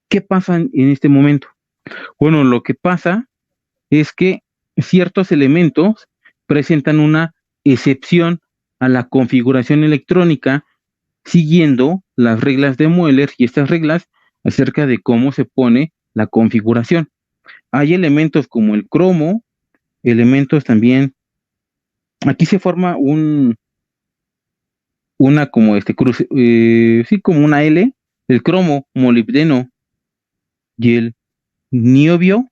¿Qué pasa en este momento? Bueno, lo que pasa es que ciertos elementos presentan una excepción a la configuración electrónica siguiendo las reglas de Moeller y estas reglas acerca de cómo se pone la configuración. Hay elementos como el cromo, elementos también. Aquí se forma una como cruz, sí, como una L, el cromo, molibdeno y el niobio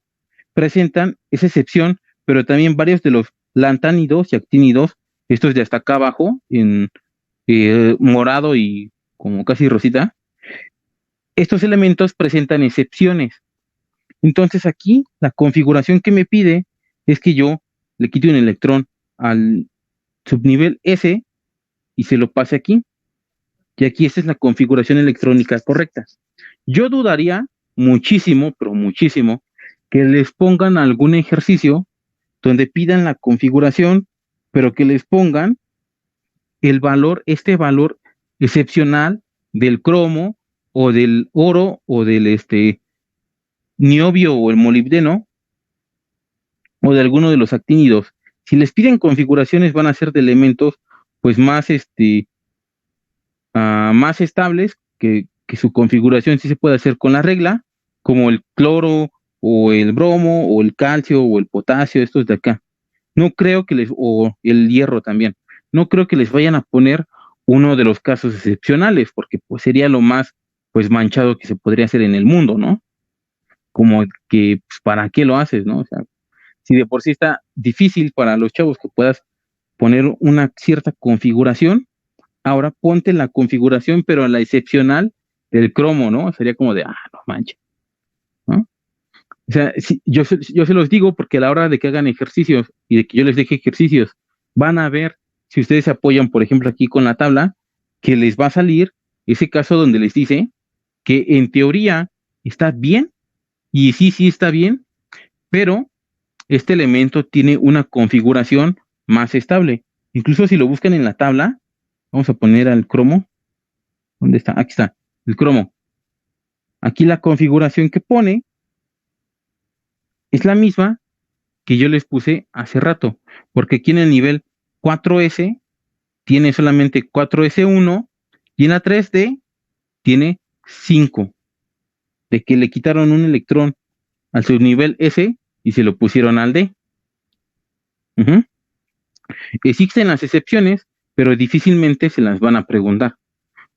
presentan esa excepción, pero también varios de los lantánidos y actínidos, estos de hasta acá abajo, en morado y como casi rosita, estos elementos presentan excepciones. Entonces aquí la configuración que me pide es que yo le quite un electrón al subnivel S y se lo pase aquí. Y aquí esta es la configuración electrónica correcta. Yo dudaría muchísimo, pero muchísimo, que les pongan algún ejercicio donde pidan la configuración, pero que les pongan este valor excepcional del cromo o del oro o del niobio o el molibdeno o de alguno de los actínidos. Si les piden configuraciones van a ser de elementos pues más más estables, que su configuración sí se puede hacer con la regla, como el cloro o el bromo o el calcio o el potasio, estos de acá. No creo que o el hierro también, no creo que les vayan a poner uno de los casos excepcionales, porque pues sería lo más pues manchado que se podría hacer en el mundo, ¿no? Como que pues, ¿para qué lo haces, no? O sea, si de por sí está difícil para los chavos que puedas poner una cierta configuración, ahora ponte la configuración, pero la excepcional del cromo, ¿no? Sería como de, no manches, ¿no? O sea, yo se los digo porque a la hora de que hagan ejercicios y de que yo les deje ejercicios, van a ver, si ustedes se apoyan, por ejemplo, aquí con la tabla, que les va a salir ese caso donde les dice que en teoría está bien, y sí está bien, pero este elemento tiene una configuración más estable. Incluso si lo buscan en la tabla, vamos a poner al cromo. ¿Dónde está? Aquí está, el cromo. Aquí la configuración que pone es la misma que yo les puse hace rato, porque aquí en el nivel 4S tiene solamente 4S1 y en la 3D tiene 5, de que le quitaron un electrón al subnivel S y se lo pusieron al D. Ujú. Existen las excepciones, pero difícilmente se las van a preguntar,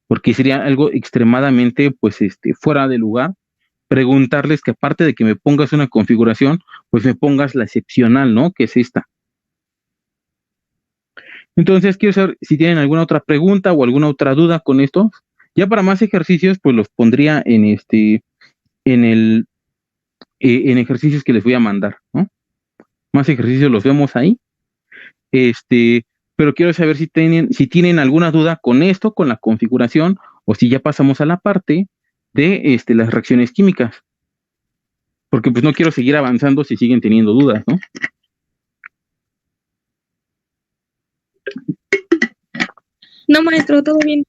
porque sería algo extremadamente, pues, fuera de lugar preguntarles que aparte de que me pongas una configuración, pues me pongas la excepcional, ¿no? Que es esta. Entonces, quiero saber si tienen alguna otra pregunta o alguna otra duda con esto. Ya para más ejercicios, pues los pondría en ejercicios que les voy a mandar, ¿no? Más ejercicios los vemos ahí. Pero quiero saber si tienen alguna duda con esto, con la configuración, o si ya pasamos a la parte de las reacciones químicas. Porque pues no quiero seguir avanzando si siguen teniendo dudas, ¿no? No, maestro, todo bien.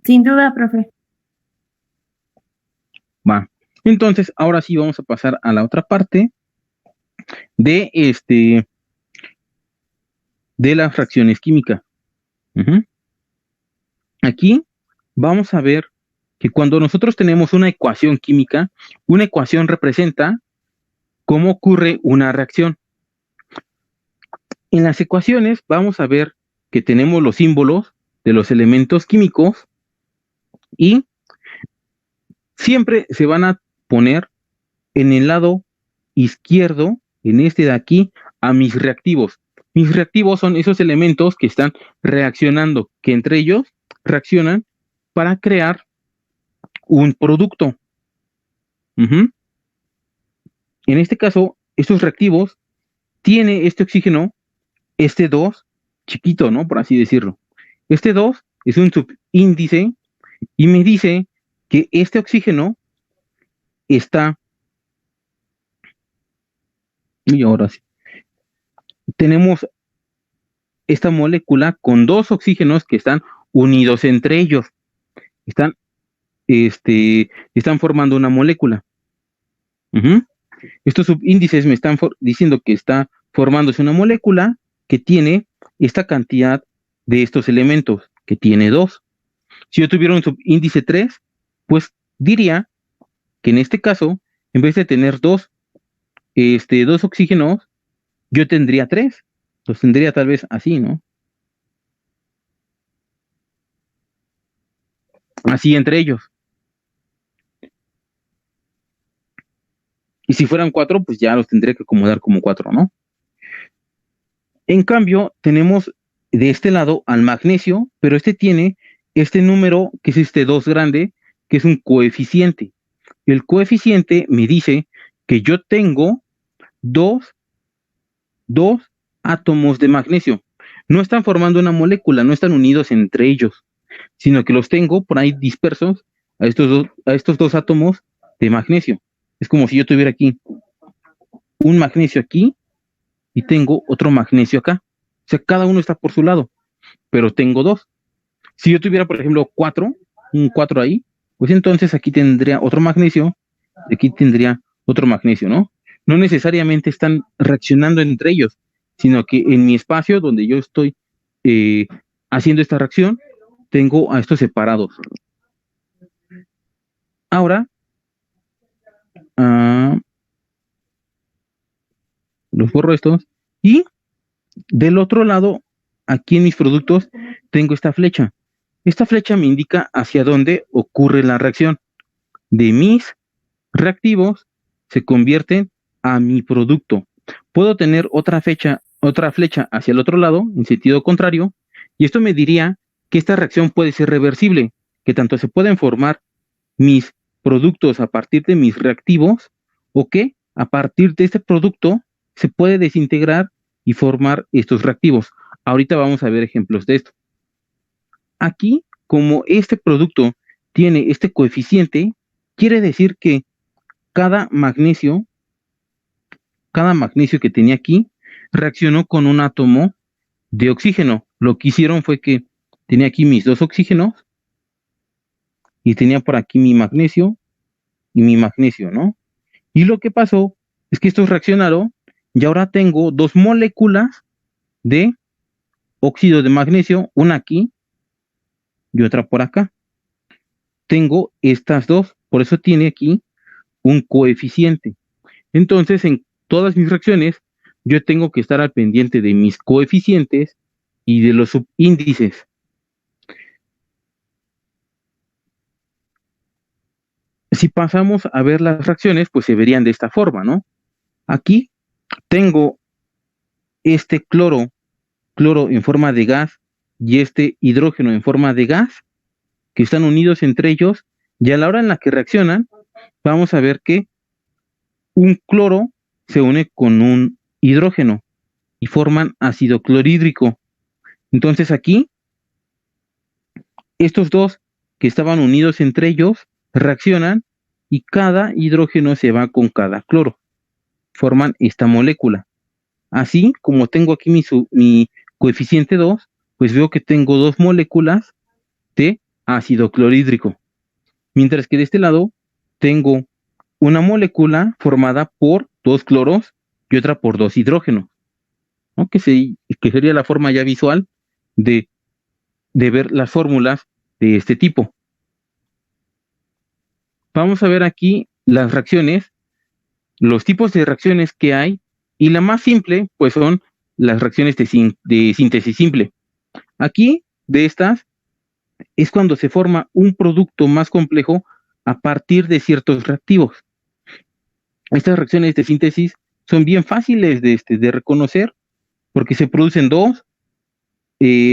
Sin duda, profe. Va. Entonces, ahora sí vamos a pasar a la otra parte de de las reacciones químicas. Ujú. Aquí vamos a ver que cuando nosotros tenemos una ecuación química, una ecuación representa cómo ocurre una reacción. En las ecuaciones vamos a ver que tenemos los símbolos de los elementos químicos y siempre se van a poner en el lado izquierdo, en este de aquí, a mis reactivos. Mis reactivos son esos elementos que están reaccionando, que entre ellos reaccionan para crear un producto. Ujú. En este caso, estos reactivos tiene este oxígeno, este 2 chiquito, ¿no? Por así decirlo. Este 2 es un subíndice y me dice que este oxígeno está, y ahora sí, tenemos esta molécula con dos oxígenos que están unidos entre ellos. Están, están formando una molécula. Ujú. Estos subíndices me están diciendo que está formándose una molécula que tiene esta cantidad de estos elementos, que tiene 2. Si yo tuviera un subíndice 3, pues diría que en este caso, en vez de tener dos oxígenos, yo tendría 3. Los tendría tal vez así, ¿no? Así entre ellos. Y si fueran 4, pues ya los tendría que acomodar como 4, ¿no? En cambio, tenemos de este lado al magnesio, pero este tiene este número, que es este 2 grande, que es un coeficiente. El coeficiente me dice que yo tengo dos átomos de magnesio. No están formando una molécula, no están unidos entre ellos, sino que los tengo por ahí dispersos a estos dos átomos de magnesio. Es como si yo tuviera aquí un magnesio aquí y tengo otro magnesio acá. O sea, cada uno está por su lado, pero tengo 2. Si yo tuviera, por ejemplo, un 4 ahí, pues entonces aquí tendría otro magnesio, aquí tendría otro magnesio, ¿no? No necesariamente están reaccionando entre ellos, sino que en mi espacio donde yo estoy haciendo esta reacción, tengo a estos separados. Ahora, los borro estos, y del otro lado, aquí en mis productos, tengo esta flecha. Esta flecha me indica hacia dónde ocurre la reacción. De mis reactivos se convierten a mi producto. Puedo tener otra flecha hacia el otro lado, en sentido contrario, y esto me diría que esta reacción puede ser reversible, que tanto se pueden formar mis productos a partir de mis reactivos, o que a partir de este producto se puede desintegrar y formar estos reactivos. Ahorita vamos a ver ejemplos de esto. Aquí, como este producto tiene este coeficiente, quiere decir que cada magnesio que tenía aquí reaccionó con un átomo de oxígeno. Lo que hicieron fue que tenía aquí mis dos oxígenos y tenía por aquí mi magnesio y mi magnesio, ¿no? Y lo que pasó es que estos reaccionaron y ahora tengo dos moléculas de óxido de magnesio, una aquí y otra por acá. Tengo estas dos, por eso tiene aquí un coeficiente. Entonces, en todas mis reacciones, yo tengo que estar al pendiente de mis coeficientes y de los subíndices. Si pasamos a ver las reacciones, pues se verían de esta forma, ¿no? Aquí tengo este cloro en forma de gas y este hidrógeno en forma de gas, que están unidos entre ellos, y a la hora en la que reaccionan, vamos a ver que un cloro se une con un hidrógeno y forman ácido clorhídrico. Entonces aquí, estos dos que estaban unidos entre ellos reaccionan y cada hidrógeno se va con cada cloro. Forman esta molécula. Así como tengo aquí mi coeficiente 2, pues veo que tengo dos moléculas de ácido clorhídrico. Mientras que de este lado tengo una molécula formada por dos cloros y otra por dos hidrógenos, ¿no? Que sería la forma ya visual de ver las fórmulas de este tipo. Vamos a ver aquí las reacciones, los tipos de reacciones que hay, y la más simple, pues son las reacciones de síntesis simple. Aquí, de estas, es cuando se forma un producto más complejo a partir de ciertos reactivos. Estas reacciones de síntesis son bien fáciles de reconocer porque se producen dos,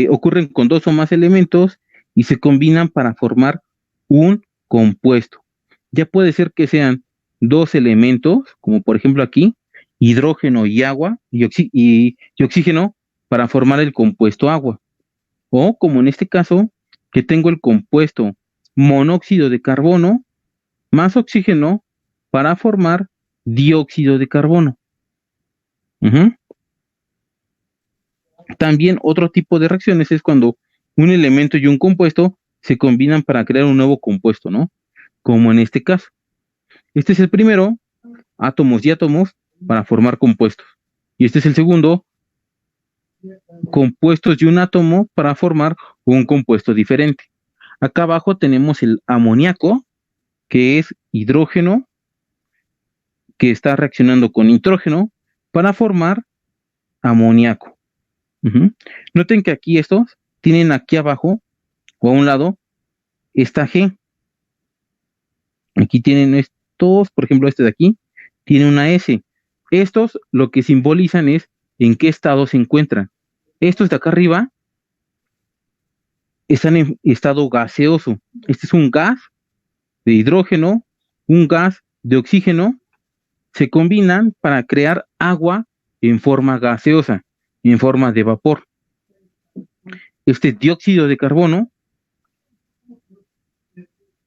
ocurren con dos o más elementos y se combinan para formar un compuesto. Ya puede ser que sean dos elementos, como por ejemplo aquí, hidrógeno y agua y oxígeno para formar el compuesto agua. O como en este caso, que tengo el compuesto monóxido de carbono más oxígeno para formar dióxido de carbono. Ujú. También otro tipo de reacciones es cuando un elemento y un compuesto se combinan para crear un nuevo compuesto, ¿no? Como en este caso. Este es el primero, átomos y átomos para formar compuestos. Y este es el segundo, compuestos y un átomo para formar un compuesto diferente. Acá abajo tenemos el amoníaco, que es hidrógeno, que está reaccionando con nitrógeno para formar amoníaco. Ujú. Noten que aquí estos tienen aquí abajo o a un lado esta G. Aquí tienen estos, por ejemplo, este de aquí tiene una S. Estos lo que simbolizan es en qué estado se encuentran. Estos de acá arriba están en estado gaseoso. Este es un gas de hidrógeno, un gas de oxígeno, se combinan para crear agua en forma gaseosa, en forma de vapor. Este dióxido de carbono,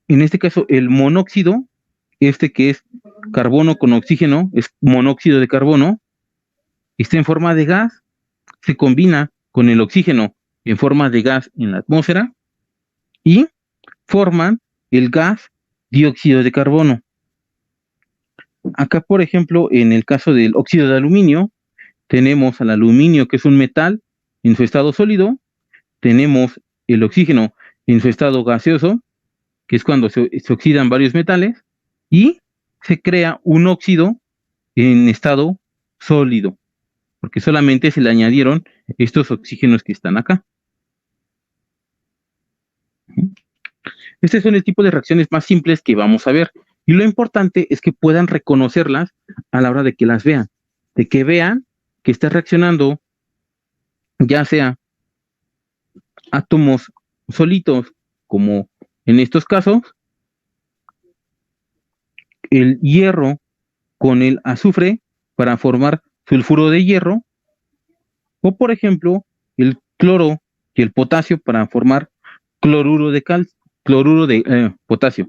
en este caso el monóxido, este que es carbono con oxígeno, es monóxido de carbono, está en forma de gas, se combina con el oxígeno en forma de gas en la atmósfera y forman el gas dióxido de carbono. Acá, por ejemplo, en el caso del óxido de aluminio, tenemos al aluminio, que es un metal en su estado sólido, tenemos el oxígeno en su estado gaseoso, que es cuando se oxidan varios metales, y se crea un óxido en estado sólido, porque solamente se le añadieron estos oxígenos que están acá. Este son el tipo de reacciones más simples que vamos a ver. Y lo importante es que puedan reconocerlas a la hora de que las vean. De que vean que está reaccionando ya sea átomos solitos, como en estos casos, el hierro con el azufre para formar sulfuro de hierro, o por ejemplo, el cloro y el potasio para formar cloruro de potasio.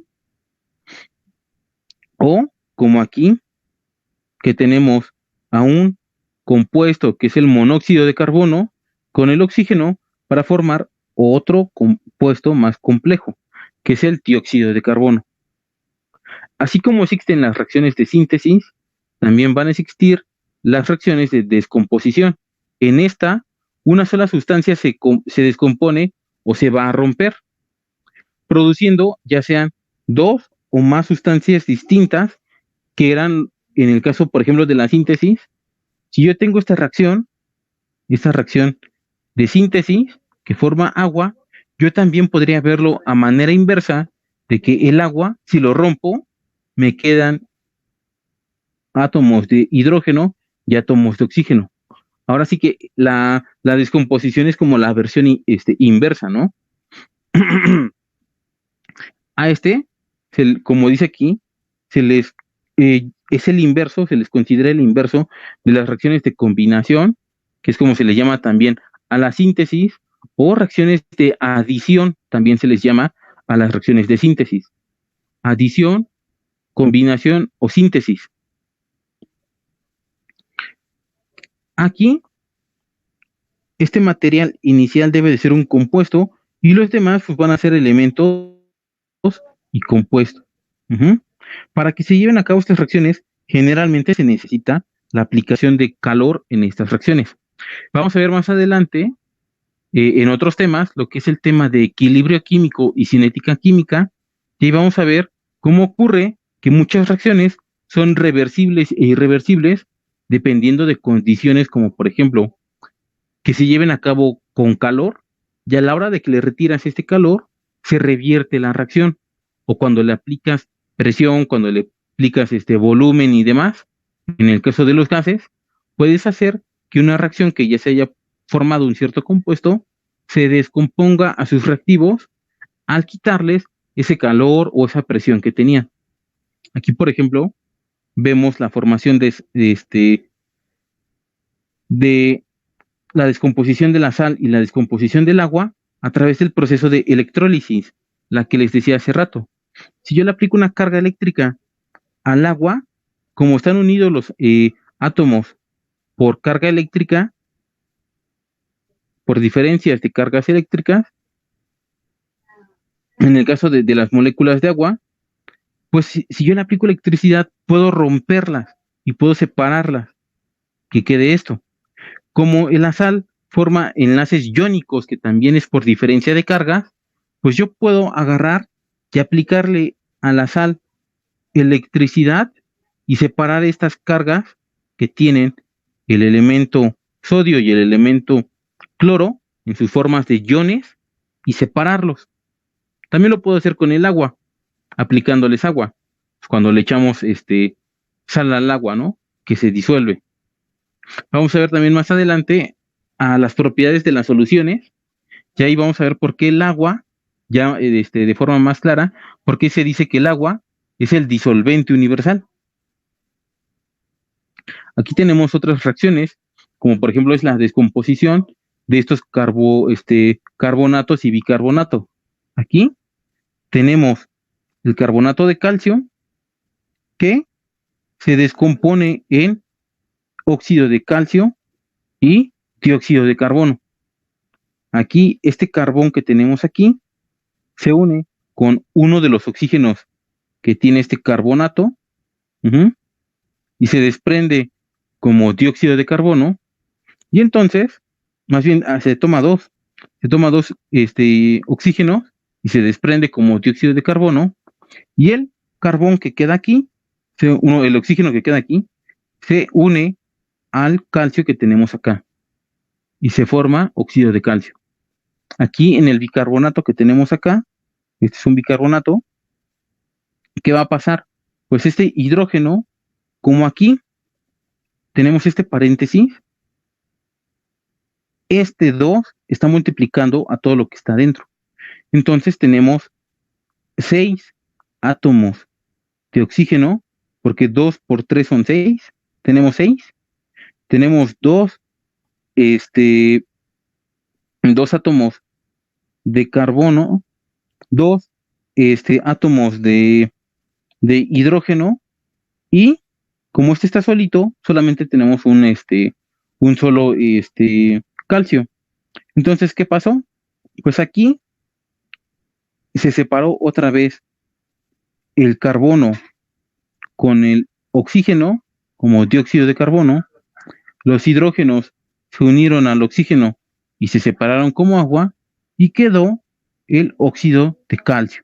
O como aquí, que tenemos a un compuesto que es el monóxido de carbono con el oxígeno para formar otro compuesto más complejo, que es el dióxido de carbono. Así como existen las reacciones de síntesis, también van a existir las reacciones de descomposición. En esta, una sola sustancia se descompone o se va a romper, produciendo ya sean dos o más sustancias distintas que eran, en el caso, por ejemplo, de la síntesis. Si yo tengo esta reacción de síntesis que forma agua, yo también podría verlo a manera inversa de que el agua, si lo rompo, me quedan átomos de hidrógeno y átomos de oxígeno. Ahora sí que la descomposición es como la versión inversa, ¿no? A como dice aquí, es el inverso, se les considera el inverso de las reacciones de combinación, que es como se le llama también a la síntesis, o reacciones de adición, también se les llama a las reacciones de síntesis. Adición, combinación o síntesis. Aquí, este material inicial debe de ser un compuesto y los demás pues, van a ser elementos y compuestos. Para que se lleven a cabo estas reacciones, generalmente se necesita la aplicación de calor en estas reacciones. Vamos a ver más adelante, en otros temas, lo que es el tema de equilibrio químico y cinética química, y vamos a ver cómo ocurre que muchas reacciones son reversibles e irreversibles dependiendo de condiciones como, por ejemplo, que se lleven a cabo con calor, y a la hora de que le retiras este calor, se revierte la reacción, o cuando le aplicas presión, cuando le aplicas volumen y demás, En el caso de los gases, puedes hacer que una reacción que ya se haya formado un cierto compuesto se descomponga a sus reactivos al quitarles ese calor o esa presión que tenían. Aquí, por ejemplo, vemos la formación de la descomposición de la sal y la descomposición del agua a través del proceso de electrólisis, la que les decía hace rato. Si yo le aplico una carga eléctrica al agua, como están unidos los átomos por carga eléctrica, por diferencias de cargas eléctricas, en el caso de las moléculas de agua, pues si yo le aplico electricidad, puedo romperlas y puedo separarlas, que quede esto. Como la sal forma enlaces iónicos, que también es por diferencia de carga, pues yo puedo agarrar y aplicarle a la sal electricidad y separar estas cargas que tienen el elemento sodio y el elemento cloro en sus formas de iones y separarlos. También lo puedo hacer con el agua, aplicándoles agua. Cuando le echamos sal al agua, ¿no? Que se disuelve. Vamos a ver también más adelante a las propiedades de las soluciones. Y ahí vamos a ver por qué el agua, ya de forma más clara, por qué se dice que el agua es el disolvente universal. Aquí tenemos otras reacciones, como por ejemplo es la descomposición de estos carbonatos y bicarbonato. Aquí tenemos el carbonato de calcio que se descompone en óxido de calcio y dióxido de carbono. Aquí, este carbón que tenemos aquí se une con uno de los oxígenos que tiene este carbonato, y se desprende como dióxido de carbono, y entonces, más bien, se toma dos oxígenos y se desprende como dióxido de carbono, y el carbón que queda aquí, el oxígeno que queda aquí, se une al calcio que tenemos acá y se forma óxido de calcio. Aquí en el bicarbonato que tenemos acá, este es un bicarbonato, ¿qué va a pasar? Pues este hidrógeno, como aquí tenemos este paréntesis, este 2 está multiplicando a todo lo que está dentro. Entonces tenemos 6 átomos de oxígeno, porque 2 por 3 son 6, tenemos 6, tenemos 2 átomos de carbono, 2 átomos de hidrógeno, y como este está solito, solamente tenemos un solo calcio. Entonces, ¿qué pasó? Pues aquí se separó otra vez el carbono con el oxígeno como dióxido de carbono, los hidrógenos se unieron al oxígeno y se separaron como agua, y quedó el óxido de calcio.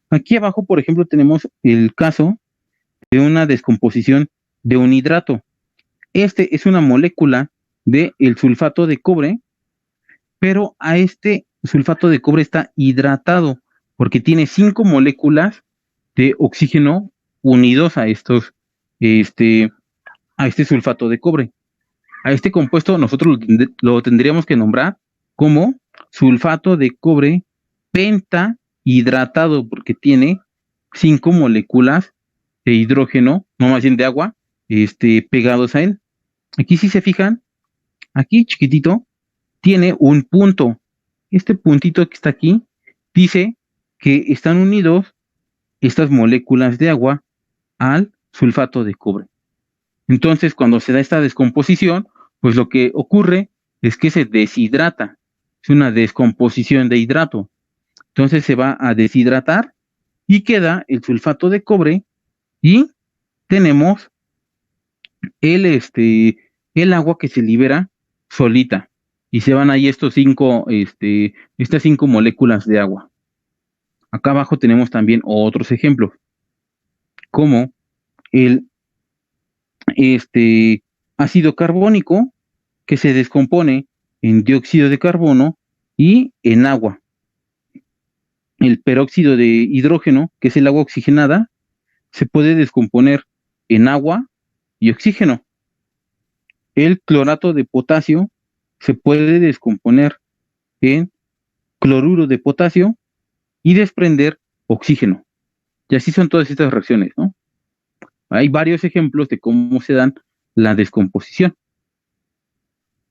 Aquí abajo, por ejemplo, tenemos el caso de una descomposición de un hidrato. Este es una molécula del sulfato de cobre, pero a este sulfato de cobre está hidratado porque tiene 5 moléculas de oxígeno unidos a estos, a este sulfato de cobre. A este compuesto nosotros lo tendríamos que nombrar como sulfato de cobre pentahidratado, porque tiene 5 moléculas de hidrógeno, no más bien de agua, pegados a él. Aquí si se fijan, aquí chiquitito, tiene un punto. Este puntito que está aquí dice que están unidos estas moléculas de agua al sulfato de cobre. Entonces, cuando se da esta descomposición, pues lo que ocurre es que se deshidrata. Es una descomposición de hidrato. Entonces se va a deshidratar y queda el sulfato de cobre, y tenemos el agua que se libera solita. Y se van ahí estas 5 moléculas de agua. Acá abajo tenemos también otros ejemplos, como el ácido carbónico, que se descompone en dióxido de carbono y en agua. El peróxido de hidrógeno, que es el agua oxigenada, se puede descomponer en agua y oxígeno. El clorato de potasio se puede descomponer en cloruro de potasio y desprender oxígeno. Y así son todas estas reacciones, ¿no? Hay varios ejemplos de cómo se dan la descomposición.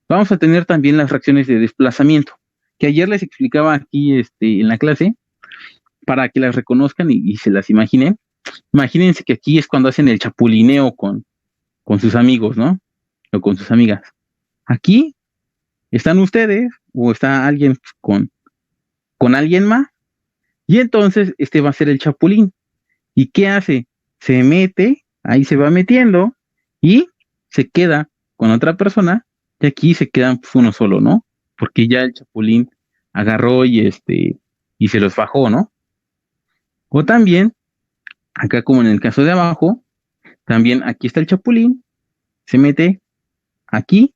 Vamos a tener también las reacciones de desplazamiento, que ayer les explicaba aquí en la clase, para que las reconozcan y se las imaginen. Imagínense que aquí es cuando hacen el chapulineo con sus amigos, ¿no? O con sus amigas. Aquí están ustedes o está alguien con alguien más y entonces este va a ser el chapulín. ¿Y qué hace? Se mete, ahí se va metiendo y se queda con otra persona y aquí se quedan pues, uno solo, ¿no? Porque ya el chapulín agarró y se los bajó, ¿no? O también, acá como en el caso de abajo, también aquí está el chapulín, se mete aquí,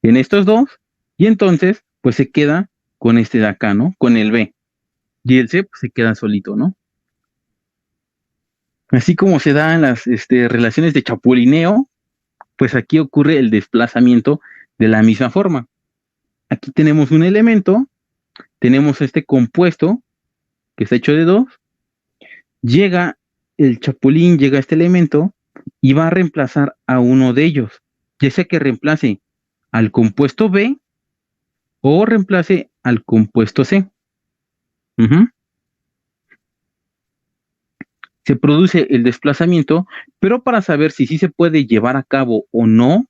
en estos dos, y entonces pues se queda con este de acá, ¿no? Con el B. Y el C pues, se queda solito, ¿no? Así como se dan las relaciones de chapulineo, pues aquí ocurre el desplazamiento de la misma forma. Aquí tenemos un elemento, tenemos este compuesto que está hecho de dos, llega el chapulín, llega este elemento y va a reemplazar a uno de ellos, ya sea que reemplace al compuesto B o reemplace al compuesto C. Ujú. Se produce el desplazamiento, pero para saber si sí se puede llevar a cabo o no,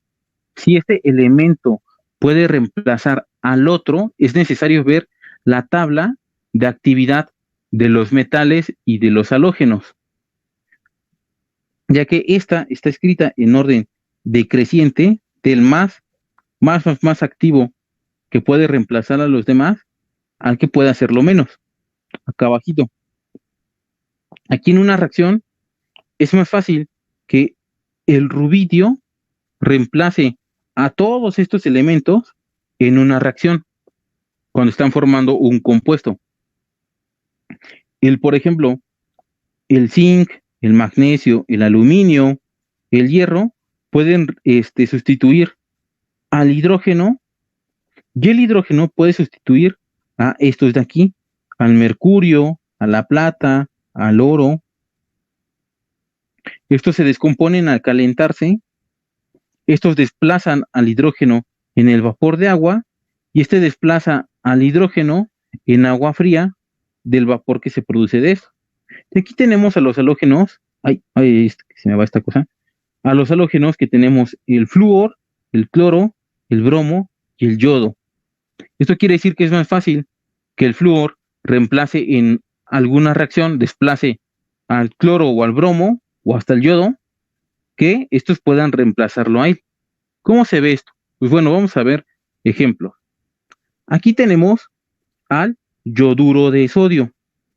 si este elemento puede reemplazar al otro, es necesario ver la tabla de actividad de los metales y de los halógenos, ya que esta está escrita en orden decreciente del más activo que puede reemplazar a los demás al que puede hacerlo menos, acá abajito. Aquí en una reacción es más fácil que el rubidio reemplace a todos estos elementos en una reacción cuando están formando un compuesto. Por ejemplo, el zinc, el magnesio, el aluminio, el hierro pueden sustituir al hidrógeno y el hidrógeno puede sustituir a estos de aquí, al mercurio, a la plata, al oro. Estos se descomponen al calentarse. Estos desplazan al hidrógeno en el vapor de agua y este desplaza al hidrógeno en agua fría del vapor que se produce de eso. Y aquí tenemos a los halógenos, se me va esta cosa, a los halógenos que tenemos el flúor, el cloro, el bromo y el yodo. Esto quiere decir que es más fácil que el flúor reemplace en alguna reacción, desplace al cloro o al bromo o hasta el yodo, que estos puedan reemplazarlo a él. ¿Cómo se ve esto? Pues bueno, vamos a ver ejemplos. Aquí tenemos al yoduro de sodio,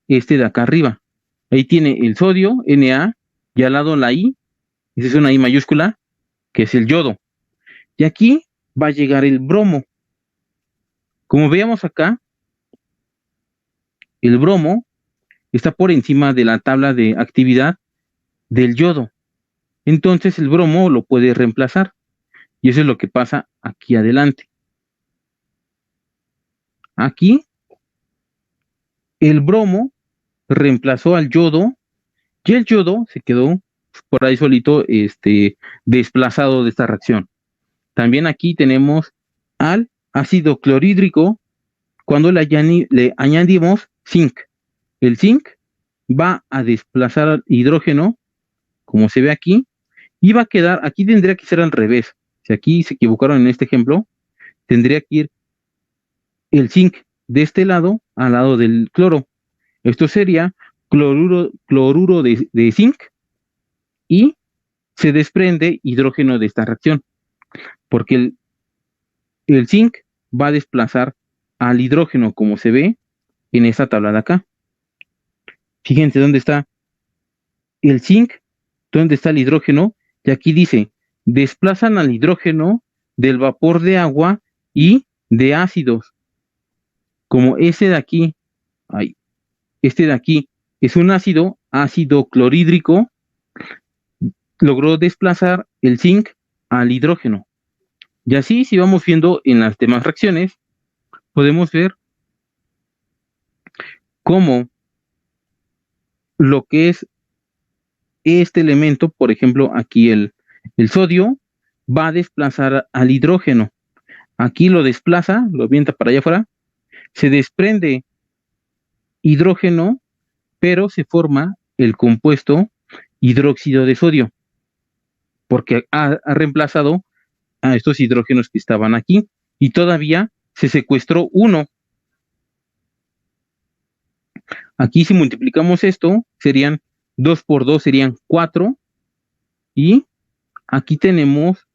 este de acá arriba. Ahí tiene el sodio, Na, y al lado la I, esa es una I mayúscula, que es el yodo. Y aquí va a llegar el bromo. Como veamos acá, el bromo está por encima de la tabla de actividad del yodo. Entonces el bromo lo puede reemplazar. Y eso es lo que pasa aquí adelante. Aquí, el bromo reemplazó al yodo y el yodo se quedó por ahí solito desplazado de esta reacción. También aquí tenemos al ácido clorhídrico cuando le añadimos zinc. El zinc va a desplazar al hidrógeno, como se ve aquí, y va a quedar, aquí tendría que ser al revés. Si aquí se equivocaron en este ejemplo, tendría que ir el zinc de este lado al lado del cloro. Esto sería cloruro de zinc y se desprende hidrógeno de esta reacción, porque el zinc va a desplazar al hidrógeno como se ve en esta tabla de acá. Fíjense dónde está el zinc, dónde está el hidrógeno, y aquí dice, desplazan al hidrógeno del vapor de agua y de ácidos, como ese de aquí, este de aquí es un ácido clorhídrico, logró desplazar el zinc al hidrógeno. Y así, si vamos viendo en las demás reacciones, podemos ver cómo lo que es este elemento, por ejemplo, aquí el sodio, va a desplazar al hidrógeno. Aquí lo desplaza, lo avienta para allá afuera, se desprende hidrógeno, pero se forma el compuesto hidróxido de sodio, porque ha reemplazado a estos hidrógenos que estaban aquí, y todavía se secuestró uno. Aquí si multiplicamos esto, serían 2 por 2, serían 4, y aquí tenemos,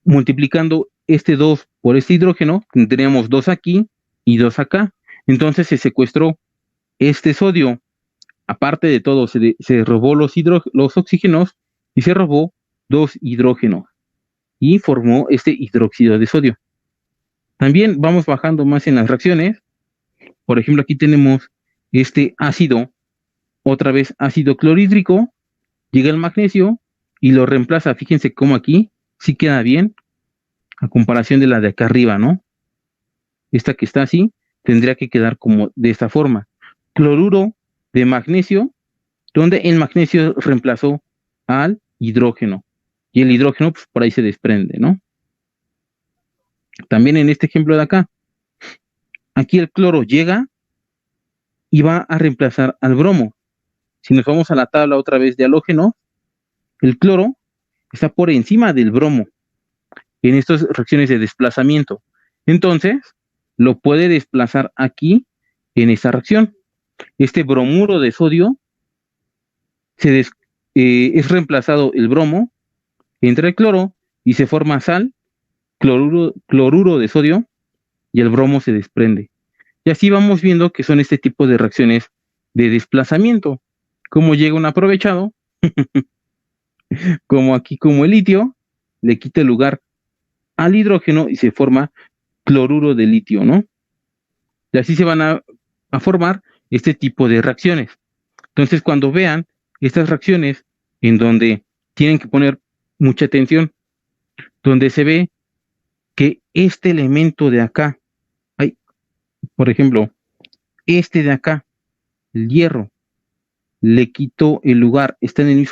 multiplicando este 2 por este hidrógeno, tendríamos 2 aquí y 2 acá. Entonces se secuestró este sodio. Aparte de todo, se robó los oxígenos y se robó 2 hidrógenos y formó este hidróxido de sodio. También vamos bajando más en las reacciones. Por ejemplo, aquí tenemos este ácido, otra vez ácido clorhídrico, llega el magnesio y lo reemplaza. Fíjense cómo aquí sí queda bien a comparación de la de acá arriba, ¿no? Esta que está así tendría que quedar como de esta forma. Cloruro de magnesio, donde el magnesio reemplazó al hidrógeno. Y el hidrógeno, pues por ahí se desprende, ¿no? También en este ejemplo de acá, aquí el cloro llega y va a reemplazar al bromo. Si nos vamos a la tabla otra vez de halógenos, el cloro está por encima del bromo en estas reacciones de desplazamiento. Entonces, lo puede desplazar aquí en esta reacción. Este bromuro de sodio es reemplazado el bromo, entra el cloro y se forma sal, cloruro de sodio, y el bromo se desprende. Y así vamos viendo que son este tipo de reacciones de desplazamiento. Como llega un aprovechado, como aquí como el litio, le quita el lugar al hidrógeno y se forma cloruro de litio, ¿no? Y así se van a formar este tipo de reacciones. Entonces, cuando vean estas reacciones en donde tienen que poner mucha atención, donde se ve que este elemento de acá, por ejemplo, este de acá, el hierro, le quitó el lugar, está en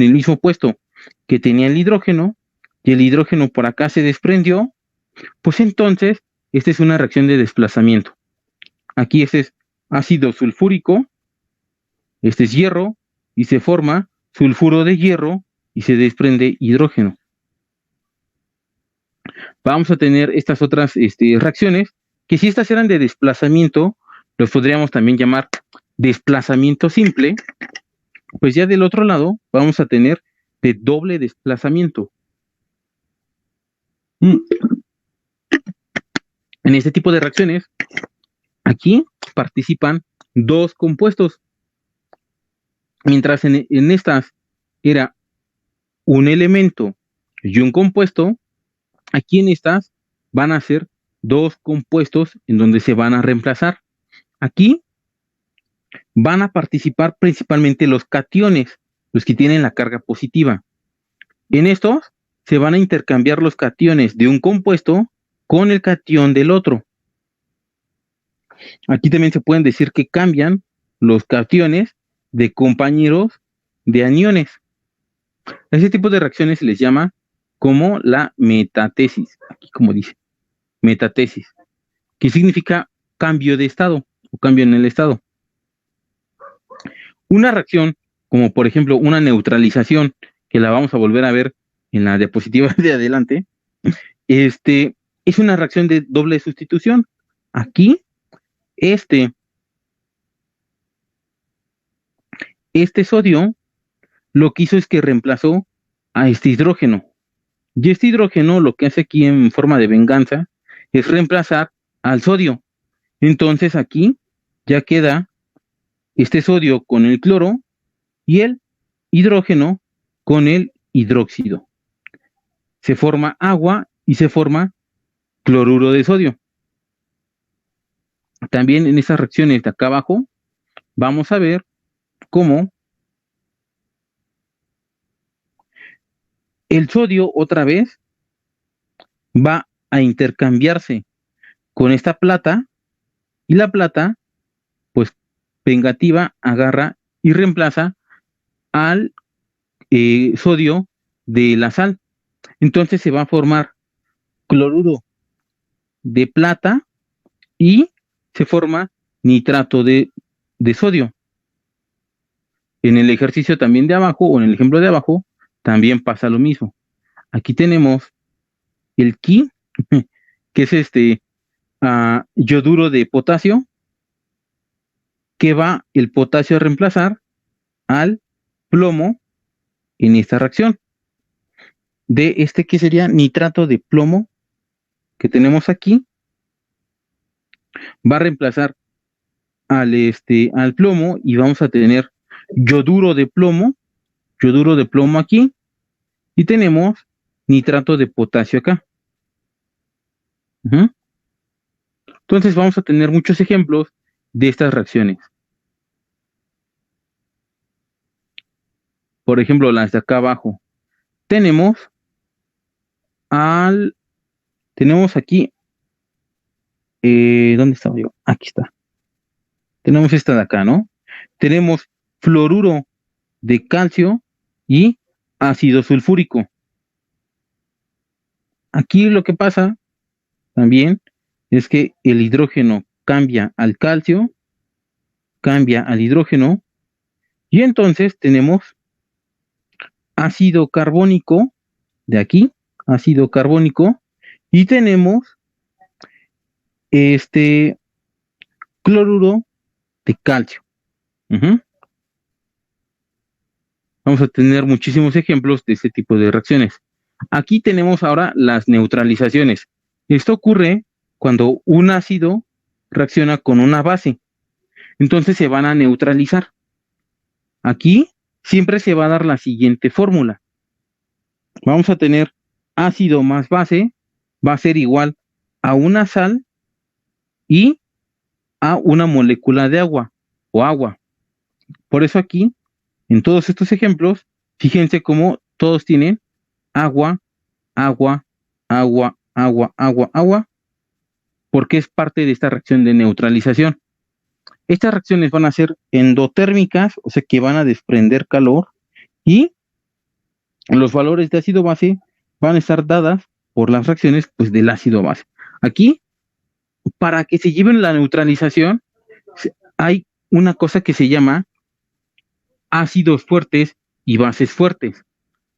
el mismo puesto que tenía el hidrógeno, y el hidrógeno por acá se desprendió, pues entonces, esta es una reacción de desplazamiento. Aquí este es ácido sulfúrico, este es hierro, y se forma sulfuro de hierro, y se desprende hidrógeno. Vamos a tener estas otras reacciones, que si estas eran de desplazamiento, los podríamos también llamar desplazamiento simple. Pues ya del otro lado vamos a tener de doble desplazamiento. En este tipo de reacciones, aquí participan dos compuestos. Mientras en estas era un elemento y un compuesto, aquí en estas van a ser dos compuestos en donde se van a reemplazar. Aquí van a participar principalmente los cationes, los que tienen la carga positiva. En estos se van a intercambiar los cationes de un compuesto con el catión del otro. Aquí también se pueden decir que cambian los cationes de compañeros de aniones. A ese tipo de reacciones se les llama como la metatesis, aquí como dice, metatesis, que significa cambio de estado o cambio en el estado. Una reacción, como por ejemplo una neutralización, que la vamos a volver a ver en la diapositiva de adelante, es una reacción de doble sustitución. Aquí, este sodio lo que hizo es que reemplazó a este hidrógeno. Y este hidrógeno lo que hace aquí en forma de venganza es reemplazar al sodio. Entonces aquí ya queda este sodio con el cloro y el hidrógeno con el hidróxido. Se forma agua y se forma cloruro de sodio. También en estas reacciones de acá abajo vamos a ver cómo El sodio otra vez va a intercambiarse con esta plata y la plata, pues vengativa, agarra y reemplaza al sodio de la sal. Entonces se va a formar cloruro de plata y se forma nitrato de sodio. En el ejercicio también de abajo, o en el ejemplo de abajo, también pasa lo mismo. Aquí tenemos el Ki, que es yoduro de potasio, que va el potasio a reemplazar al plomo en esta reacción. De que sería nitrato de plomo que tenemos aquí, va a reemplazar al plomo y vamos a tener yoduro de plomo aquí y tenemos nitrato de potasio acá. Uh-huh. Entonces vamos a tener muchos ejemplos de estas reacciones. Por ejemplo, las de acá abajo. Tenemos aquí, ¿dónde estaba yo? Aquí está. Tenemos esta de acá, ¿no? Tenemos fluoruro de calcio y ácido sulfúrico. Aquí lo que pasa también es que el hidrógeno cambia al calcio, cambia al hidrógeno, y entonces tenemos ácido carbónico de aquí, ácido carbónico, y tenemos cloruro de calcio. Uh-huh. Vamos a tener muchísimos ejemplos de este tipo de reacciones. Aquí tenemos ahora las neutralizaciones. Esto ocurre cuando un ácido reacciona con una base. Entonces se van a neutralizar. Aquí siempre se va a dar la siguiente fórmula. Vamos a tener ácido más base, va a ser igual a una sal y a una molécula de agua o agua. Por eso aquí, en todos estos ejemplos, fíjense cómo todos tienen agua, agua, agua, agua, agua, agua, porque es parte de esta reacción de neutralización. Estas reacciones van a ser endotérmicas, o sea que van a desprender calor, y los valores de ácido base van a estar dadas por las reacciones pues, del ácido base. Aquí, para que se lleven la neutralización, hay una cosa que se llama ácidos fuertes y bases fuertes.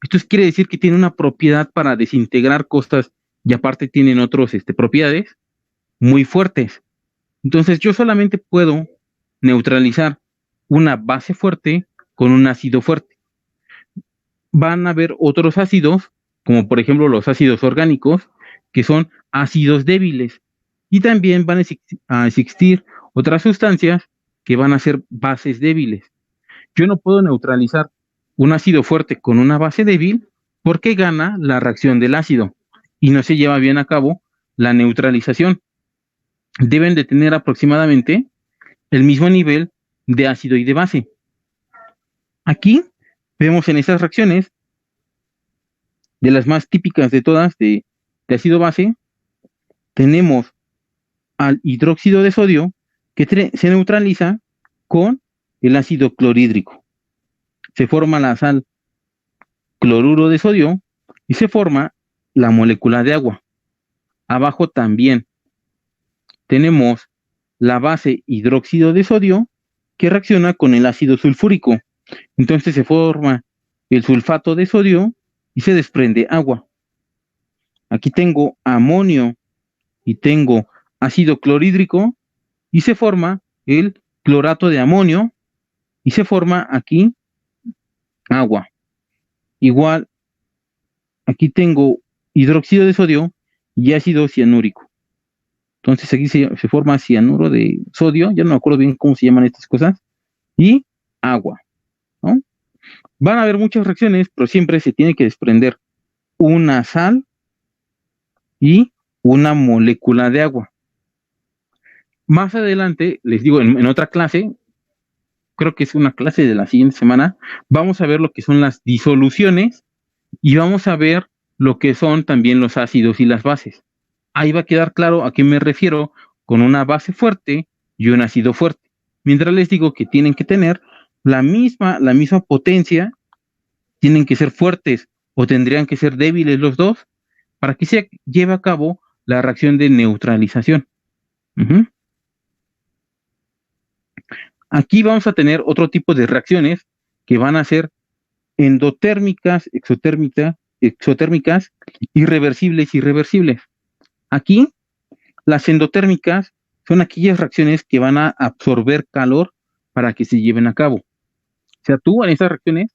Esto quiere decir que tiene una propiedad para desintegrar cosas y aparte tienen otras propiedades muy fuertes. Entonces yo solamente puedo neutralizar una base fuerte con un ácido fuerte. Van a haber otros ácidos, como por ejemplo los ácidos orgánicos, que son ácidos débiles. Y también van a existir otras sustancias que van a ser bases débiles. Yo no puedo neutralizar un ácido fuerte con una base débil porque gana la reacción del ácido y no se lleva bien a cabo la neutralización. Deben de tener aproximadamente el mismo nivel de ácido y de base. Aquí vemos en estas reacciones, de las más típicas de todas de ácido base, tenemos al hidróxido de sodio que se neutraliza con el ácido clorhídrico. Se forma la sal cloruro de sodio y se forma la molécula de agua. Abajo también tenemos la base hidróxido de sodio que reacciona con el ácido sulfúrico. Entonces se forma el sulfato de sodio y se desprende agua. Aquí tengo amonio y tengo ácido clorhídrico y se forma el clorato de amonio y se forma aquí agua. Igual, aquí tengo hidróxido de sodio y ácido cianúrico. Entonces aquí se forma cianuro de sodio, ya no me acuerdo bien cómo se llaman estas cosas, y agua, ¿no? Van a haber muchas reacciones, pero siempre se tiene que desprender una sal y una molécula de agua. Más adelante, les digo, en otra clase, creo que es una clase de la siguiente semana, vamos a ver lo que son las disoluciones Y vamos a ver lo que son también los ácidos y las bases. Ahí va a quedar claro a qué me refiero con una base fuerte y un ácido fuerte. Mientras les digo que tienen que tener la misma potencia, tienen que ser fuertes o tendrían que ser débiles los dos para que se lleve a cabo la reacción de neutralización. Ujú. Aquí vamos a tener otro tipo de reacciones que van a ser endotérmicas, exotérmicas, irreversibles, irreversibles. Aquí, las endotérmicas son aquellas reacciones que van a absorber calor para que se lleven a cabo. O sea, tú en esas reacciones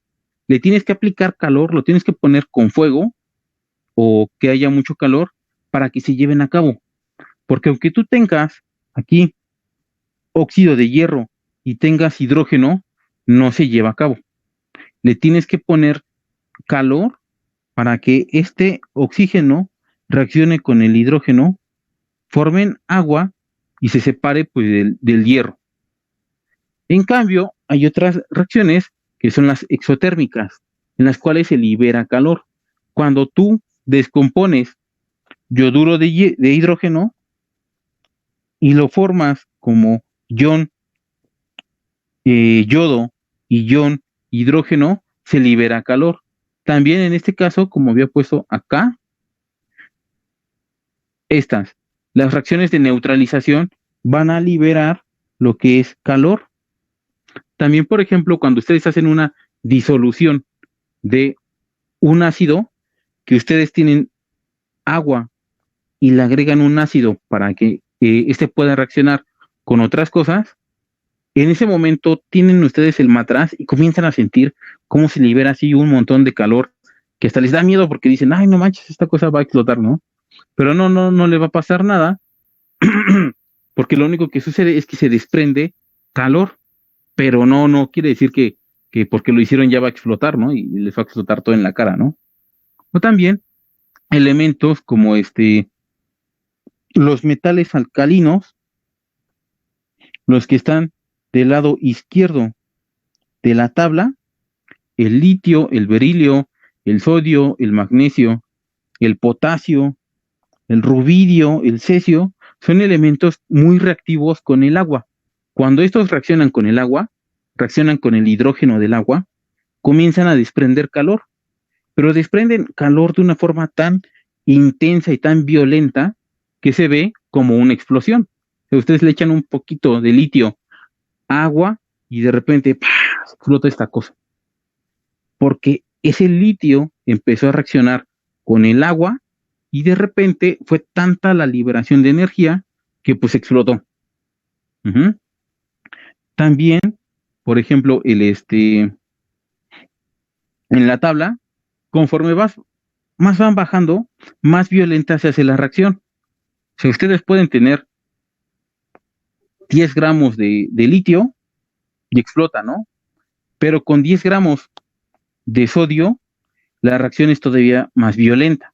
le tienes que aplicar calor, lo tienes que poner con fuego o que haya mucho calor para que se lleven a cabo. Porque aunque tú tengas aquí óxido de hierro y tengas hidrógeno, no se lleva a cabo. Le tienes que poner calor para que este oxígeno reaccione con el hidrógeno, formen agua y se separe pues, del hierro. En cambio, hay otras reacciones que son las exotérmicas, en las cuales se libera calor. Cuando tú descompones yoduro de hidrógeno y lo formas como ion yodo y ion hidrógeno, se libera calor. También en este caso, como había puesto acá, las reacciones de neutralización van a liberar lo que es calor. También, por ejemplo, cuando ustedes hacen una disolución de un ácido, que ustedes tienen agua y le agregan un ácido para que este pueda reaccionar con otras cosas, en ese momento tienen ustedes el matraz y comienzan a sentir cómo se libera así un montón de calor que hasta les da miedo porque dicen, ay, no manches, esta cosa va a explotar, ¿no? Pero no le va a pasar nada porque lo único que sucede es que se desprende calor, pero no quiere decir que porque lo hicieron ya va a explotar, ¿no? Y les va a explotar todo en la cara, ¿no? O también elementos como los metales alcalinos, los que están del lado izquierdo de la tabla, el litio, el berilio, el sodio, el magnesio, el potasio, el rubidio, el cesio, son elementos muy reactivos con el agua. Cuando estos reaccionan con el agua, reaccionan con el hidrógeno del agua, comienzan a desprender calor, pero desprenden calor de una forma tan intensa y tan violenta que se ve como una explosión. Si ustedes le echan un poquito de litio a agua y de repente ¡pah!, explota esta cosa, porque ese litio empezó a reaccionar con el agua y de repente fue tanta la liberación de energía que pues explotó. Uh-huh. También, por ejemplo, en la tabla, conforme más van bajando, más violenta se hace la reacción. O sea, ustedes pueden tener 10 gramos de litio y explota, ¿no? Pero con 10 gramos de sodio, la reacción es todavía más violenta.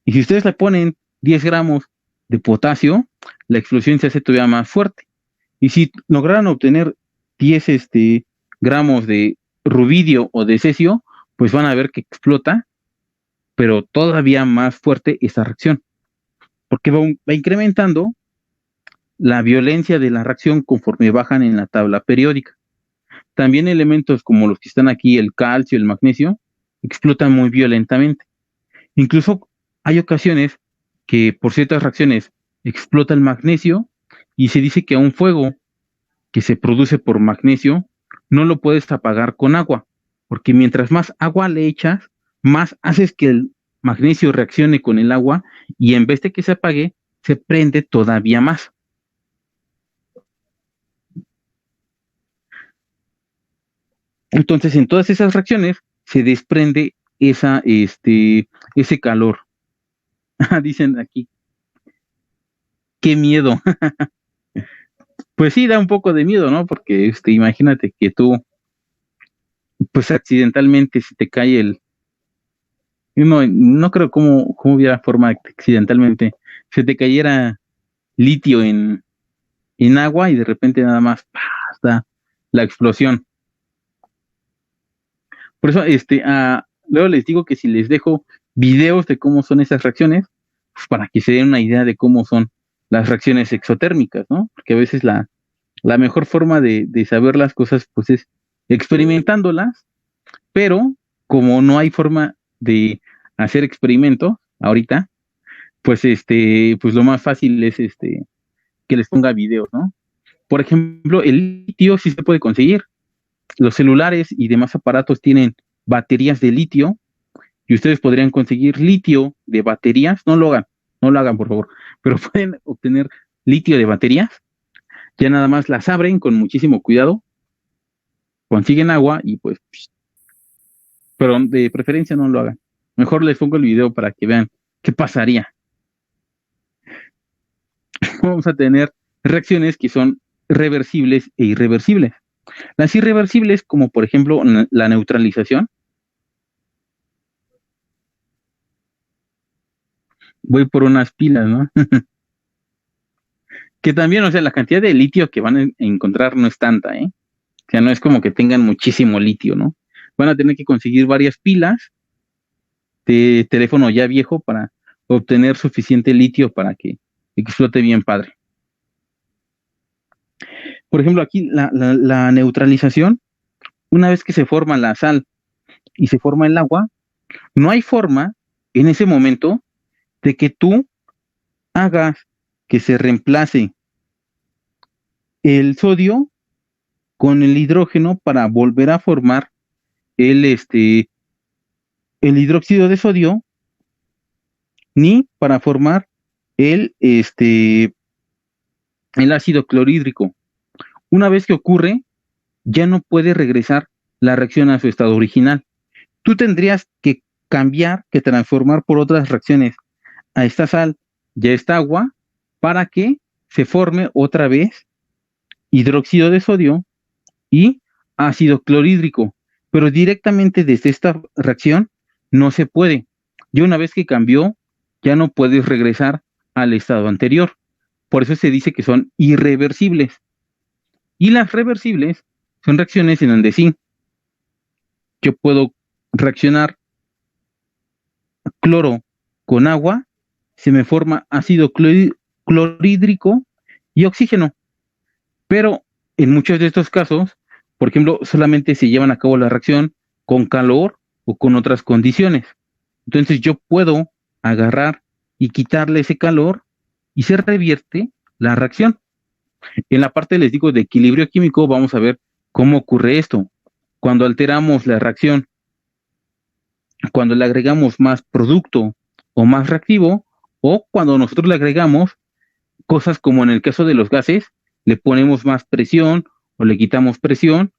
Y si ustedes le ponen 10 gramos de potasio, la explosión se hace todavía más fuerte. Y si lograran obtener 10 gramos de rubidio o de cesio, pues van a ver que explota, pero todavía más fuerte esta reacción, porque va incrementando la violencia de la reacción conforme bajan en la tabla periódica. También elementos como los que están aquí, el calcio, el magnesio, explotan muy violentamente. Incluso hay ocasiones que por ciertas reacciones explota el magnesio y se dice que a un fuego que se produce por magnesio no lo puedes apagar con agua, porque mientras más agua le echas, más haces que el magnesio reaccione con el agua y en vez de que se apague, se prende todavía más. Entonces, en todas esas reacciones se desprende ese calor. Dicen aquí, qué miedo. Pues sí, da un poco de miedo, ¿no? Porque imagínate que tú, pues accidentalmente se te cae no creo cómo hubiera forma de que accidentalmente se te cayera litio en agua y de repente nada más da la explosión. Por eso, luego les digo que si les dejo videos de cómo son esas reacciones, pues para que se den una idea de cómo son las reacciones exotérmicas, ¿no? Porque a veces la mejor forma de saber las cosas, pues es experimentándolas, pero como no hay forma de hacer experimentos ahorita, pues pues lo más fácil es que les ponga videos, ¿no? Por ejemplo, el litio sí se puede conseguir. Los celulares y demás aparatos tienen baterías de litio y ustedes podrían conseguir litio de baterías. No lo hagan por favor, pero pueden obtener litio de baterías. Ya nada más las abren con muchísimo cuidado, consiguen agua y pues, pero de preferencia no lo hagan. Mejor les pongo el video para que vean qué pasaría. Vamos a tener reacciones que son reversibles e irreversibles. Las irreversibles, como por ejemplo la neutralización. Voy por unas pilas, ¿no? Que también, o sea, la cantidad de litio que van a encontrar no es tanta, ¿eh? O sea, no es como que tengan muchísimo litio, ¿no? Van a tener que conseguir varias pilas de teléfono ya viejo para obtener suficiente litio para que explote bien padre. Por ejemplo, aquí la neutralización, una vez que se forma la sal y se forma el agua, no hay forma en ese momento de que tú hagas que se reemplace el sodio con el hidrógeno para volver a formar el, el hidróxido de sodio, ni para formar el ácido clorhídrico. Una vez que ocurre, ya no puede regresar la reacción a su estado original. Tú tendrías que cambiar, que transformar por otras reacciones a esta sal y a esta agua para que se forme otra vez hidróxido de sodio y ácido clorhídrico. Pero directamente desde esta reacción no se puede. Y una vez que cambió, ya no puedes regresar al estado anterior. Por eso se dice que son irreversibles. Y las reversibles son reacciones en donde sí, yo puedo reaccionar cloro con agua, se me forma ácido clorhídrico y oxígeno. Pero en muchos de estos casos, por ejemplo, solamente se llevan a cabo la reacción con calor o con otras condiciones. Entonces yo puedo agarrar y quitarle ese calor y se revierte la reacción. En la parte, les digo, de equilibrio químico, vamos a ver cómo ocurre esto. Cuando alteramos la reacción, cuando le agregamos más producto o más reactivo, o cuando nosotros le agregamos cosas como en el caso de los gases, le ponemos más presión o le quitamos presión,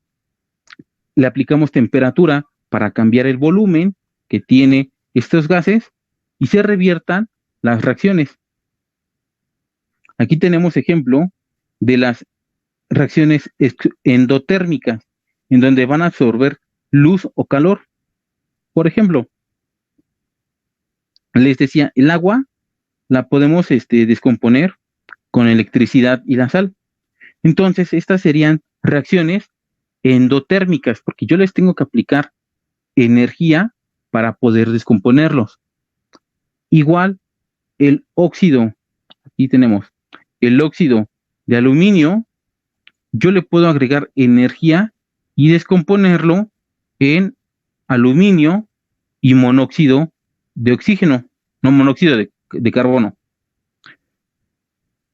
le aplicamos temperatura para cambiar el volumen que tiene estos gases y se reviertan las reacciones. Aquí tenemos ejemplo de las reacciones endotérmicas, en donde van a absorber luz o calor. Por ejemplo, les decía, el agua la podemos descomponer con electricidad y la sal. Entonces, estas serían reacciones endotérmicas, porque yo les tengo que aplicar energía para poder descomponerlos. Igual, el óxido, aquí tenemos el óxido de aluminio, yo le puedo agregar energía y descomponerlo en aluminio y monóxido de oxígeno, no monóxido de carbono.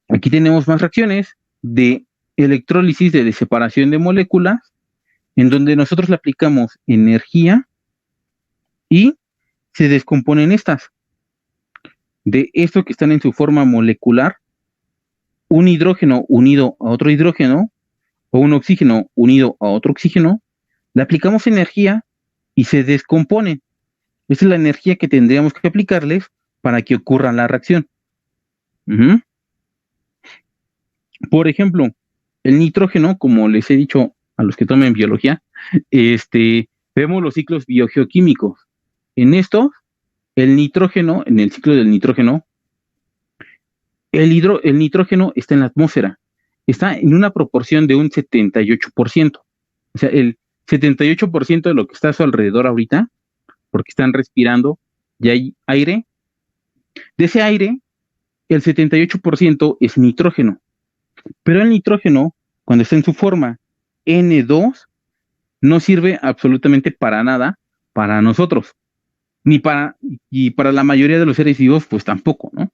Aquí tenemos más reacciones de electrólisis, de separación de moléculas, en donde nosotros le aplicamos energía y se descomponen estas. De esto que están en su forma molecular, un hidrógeno unido a otro hidrógeno o un oxígeno unido a otro oxígeno, le aplicamos energía y se descomponen. Esa es la energía que tendríamos que aplicarles para que ocurra la reacción. Por ejemplo, el nitrógeno, como les he dicho a los que tomen biología, vemos los ciclos biogeoquímicos. En esto, el nitrógeno, en el ciclo del nitrógeno, el nitrógeno está en la atmósfera, está en una proporción de un 78%. O sea, el 78% de lo que está a su alrededor ahorita porque están respirando y hay aire. De ese aire, el 78% es nitrógeno, pero el nitrógeno, cuando está en su forma N2, no sirve absolutamente para nada para nosotros, y para la mayoría de los seres vivos, pues tampoco, ¿no?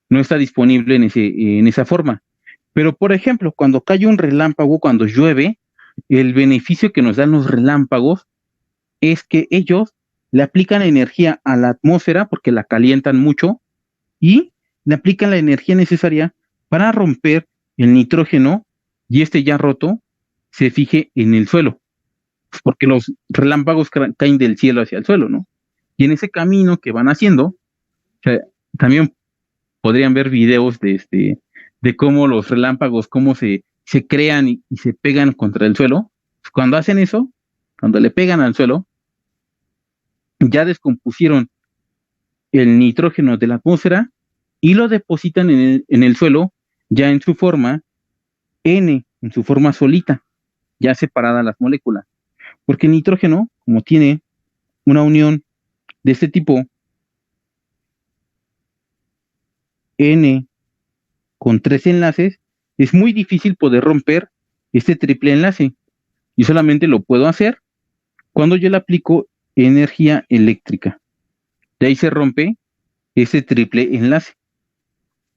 No está disponible en esa forma. Pero, por ejemplo, cuando cae un relámpago, cuando llueve, el beneficio que nos dan los relámpagos es que ellos le aplican energía a la atmósfera porque la calientan mucho y le aplican la energía necesaria para romper el nitrógeno y este ya roto se fije en el suelo, porque los relámpagos caen del cielo hacia el suelo, ¿no? Y en ese camino que van haciendo, o sea, también podrían ver videos de cómo los relámpagos, cómo se crean y se pegan contra el suelo. Cuando hacen eso, cuando le pegan al suelo, ya descompusieron el nitrógeno de la atmósfera y lo depositan en el suelo ya en su forma N, en su forma solita, ya separadas las moléculas. Porque el nitrógeno, como tiene una unión de este tipo, N con 3 enlaces, es muy difícil poder romper este triple enlace. Y solamente lo puedo hacer cuando yo le aplico energía eléctrica. De ahí se rompe ese triple enlace.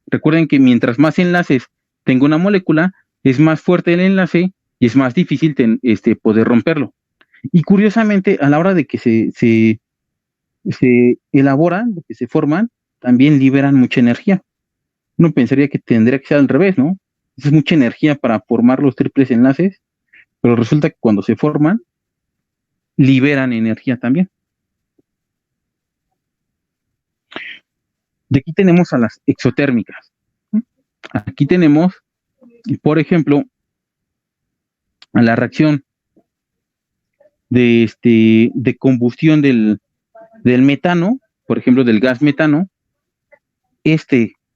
Recuerden que mientras más enlaces tenga una molécula, es más fuerte el enlace y es más difícil poder romperlo. Y curiosamente, a la hora de que se elaboran, de que se forman, también liberan mucha energía. Uno pensaría que tendría que ser al revés, ¿no? Es mucha energía para formar los triples enlaces, pero resulta que cuando se forman, liberan energía también. De aquí tenemos a las exotérmicas. Aquí tenemos, por ejemplo, a la reacción de combustión del metano, por ejemplo, del gas metano.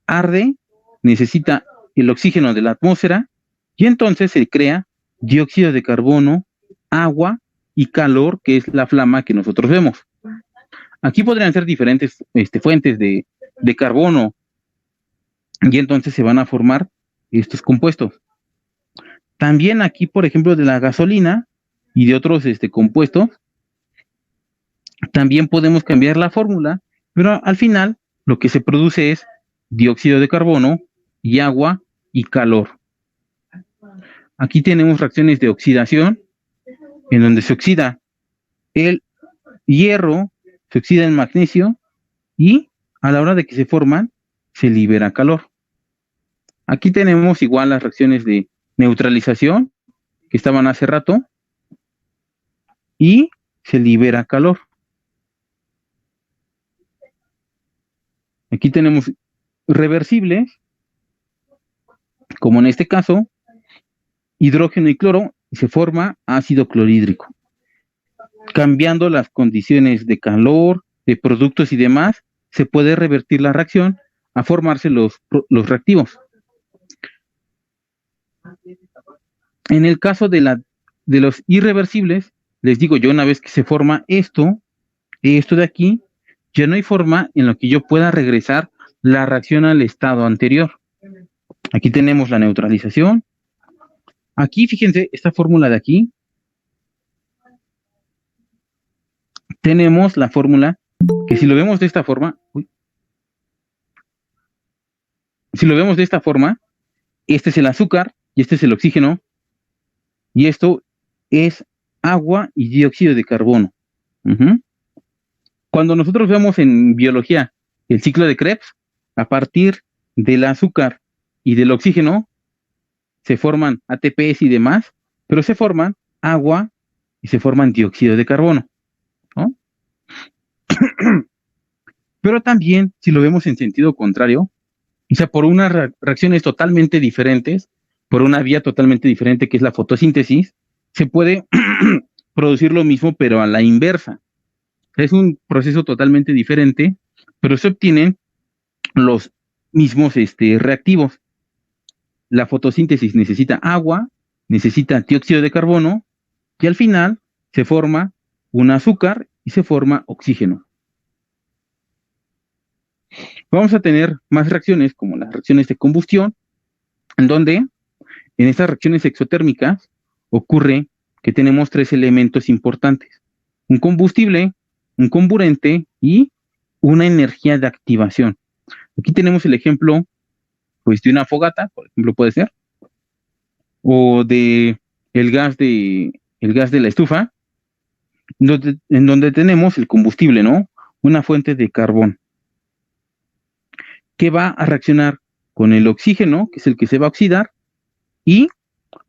Arde, necesita el oxígeno de la atmósfera y entonces se crea dióxido de carbono, agua y calor, que es la flama que nosotros vemos. Aquí podrían ser diferentes fuentes de carbono y entonces se van a formar estos compuestos. También aquí, por ejemplo, de la gasolina y de otros compuestos, también podemos cambiar la fórmula, pero al final lo que se produce es dióxido de carbono y agua y calor. Aquí tenemos reacciones de oxidación, en donde se oxida el hierro, se oxida el magnesio y a la hora de que se forman, se libera calor. Aquí tenemos igual las reacciones de neutralización, que estaban hace rato, y se libera calor. Aquí tenemos reversibles, como en este caso, hidrógeno y cloro, y se forma ácido clorhídrico. Cambiando las condiciones de calor, de productos y demás, se puede revertir la reacción a formarse los reactivos. En el caso de los irreversibles, les digo yo, una vez que se forma esto de aquí, ya no hay forma en la que yo pueda regresar la reacción al estado anterior. Aquí tenemos la neutralización. Aquí, fíjense, esta fórmula de aquí, tenemos la fórmula que si lo vemos de esta forma, este es el azúcar y este es el oxígeno y esto es agua y dióxido de carbono. Cuando nosotros vemos en biología el ciclo de Krebs, a partir del azúcar y del oxígeno se forman ATPs y demás, pero se forman agua y se forman dióxido de carbono, ¿no? Pero también, si lo vemos en sentido contrario, o sea, por unas reacciones totalmente diferentes, por una vía totalmente diferente que es la fotosíntesis, se puede producir lo mismo, pero a la inversa. Es un proceso totalmente diferente, pero se obtienen los mismos reactivos. La fotosíntesis necesita agua, necesita dióxido de carbono, y al final se forma un azúcar y se forma oxígeno. Vamos a tener más reacciones como las reacciones de combustión, en donde en estas reacciones exotérmicas ocurre que tenemos 3 elementos importantes: un combustible, un comburente y una energía de activación. Aquí tenemos el ejemplo pues de una fogata, por ejemplo, puede ser, o de el gas de la estufa, en donde tenemos el combustible, ¿no? Una fuente de carbón que va a reaccionar con el oxígeno, que es el que se va a oxidar, y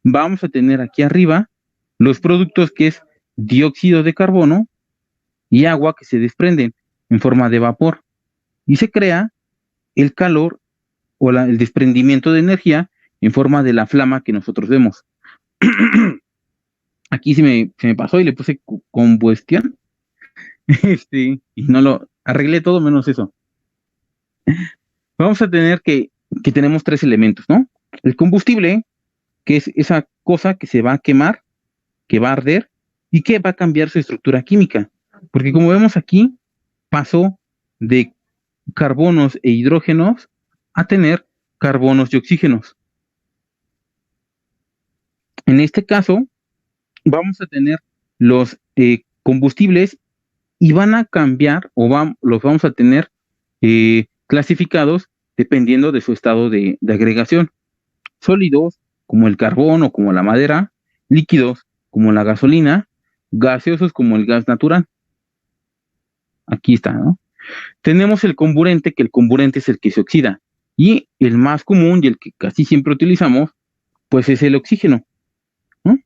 vamos a tener aquí arriba los productos, que es dióxido de carbono y agua, que se desprenden en forma de vapor, y se crea el calor o el desprendimiento de energía en forma de la flama que nosotros vemos. Aquí se me pasó y le puse combustión, y no lo arreglé todo menos eso. Vamos a tener que tenemos 3 elementos, ¿no? El combustible, que es esa cosa que se va a quemar, que va a arder y que va a cambiar su estructura química. Porque como vemos aquí, pasó de carbonos e hidrógenos a tener carbonos y oxígenos. En este caso, vamos a tener los combustibles y van a cambiar los vamos a tener clasificados dependiendo de su estado de agregación. Sólidos, como el carbón o como la madera; líquidos, como la gasolina; gaseosos, como el gas natural. Aquí está, ¿no? Tenemos el comburente, que el comburente es el que se oxida, y el más común y el que casi siempre utilizamos, pues es el oxígeno, ¿no?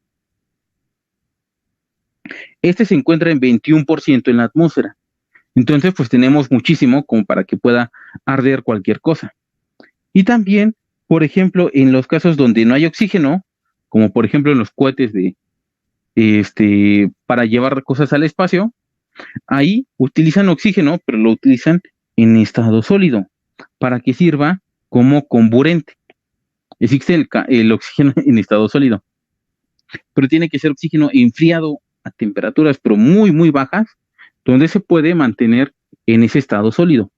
Este se encuentra en 21% en la atmósfera. Entonces, pues tenemos muchísimo como para que pueda arder cualquier cosa. Y también, por ejemplo, en los casos donde no hay oxígeno, como por ejemplo en los cohetes para llevar cosas al espacio, ahí utilizan oxígeno, pero lo utilizan en estado sólido para que sirva como comburente. Existe el oxígeno en estado sólido, pero tiene que ser oxígeno enfriado a temperaturas pero muy, muy bajas, donde se puede mantener en ese estado sólido.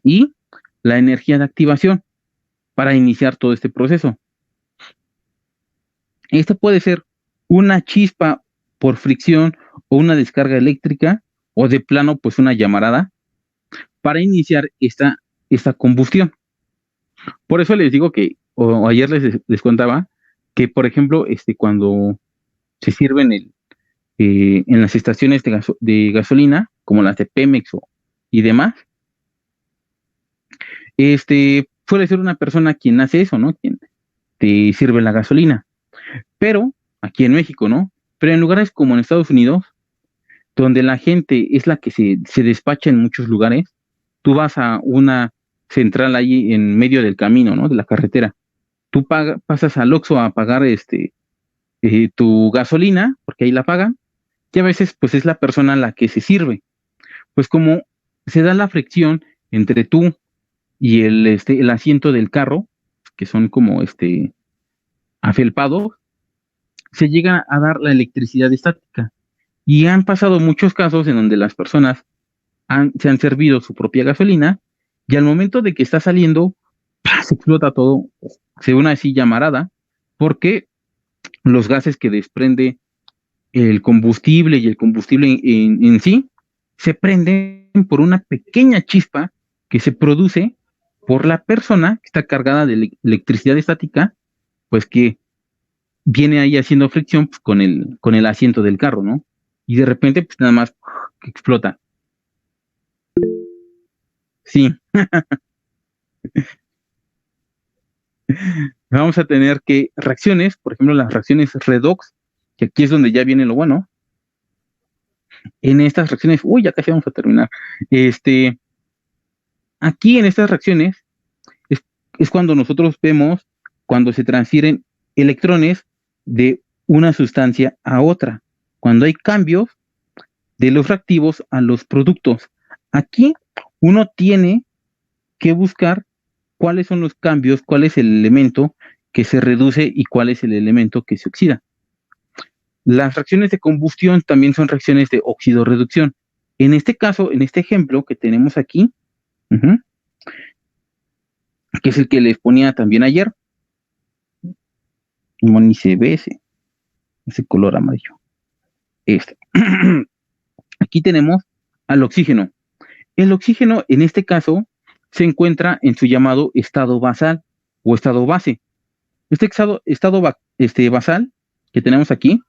Y la energía de activación para iniciar todo este proceso. Esta puede ser una chispa por fricción o una descarga eléctrica, o de plano pues una llamarada para iniciar esta combustión. Por eso les digo que, o ayer les contaba, que por ejemplo, cuando se sirven en las estaciones de gasolina, como las de Pemex y demás, suele ser una persona quien hace eso, ¿no? Quien te sirve la gasolina. Pero, aquí en México, ¿no? Pero en lugares como en Estados Unidos, donde la gente es la que se despacha en muchos lugares, tú vas a una central ahí en medio del camino, ¿no? De la carretera. Tú pasas al Oxxo a pagar tu gasolina, porque ahí la pagan, y a veces pues es la persona la que se sirve. Pues como se da la fricción entre tú y el asiento del carro, que son como afelpados, se llega a dar la electricidad estática. Y han pasado muchos casos en donde las personas se han servido su propia gasolina, y al momento de que está saliendo, ¡pah!, se explota todo, se ve una así llamarada, porque los gases que desprende el combustible y el combustible en sí se prenden por una pequeña chispa que se produce por la persona que está cargada de electricidad estática, pues que viene ahí haciendo fricción pues, con el asiento del carro, ¿no? Y de repente, pues nada más explota. Sí. Vamos a tener que reacciones, por ejemplo, las reacciones redox, que aquí es donde ya viene lo bueno. En estas reacciones, ya casi vamos a terminar. Aquí en estas reacciones es cuando nosotros vemos cuando se transfieren electrones de una sustancia a otra, cuando hay cambios de los reactivos a los productos. Aquí uno tiene que buscar cuáles son los cambios, cuál es el elemento que se reduce y cuál es el elemento que se oxida. Las reacciones de combustión también son reacciones de oxidorreducción. En este caso, en este ejemplo que tenemos aquí, que es el que les ponía también ayer, como ni se ve ese color amarillo. Aquí tenemos al oxígeno. El oxígeno, en este caso, se encuentra en su llamado estado basal o estado base. Este estado basal que tenemos aquí,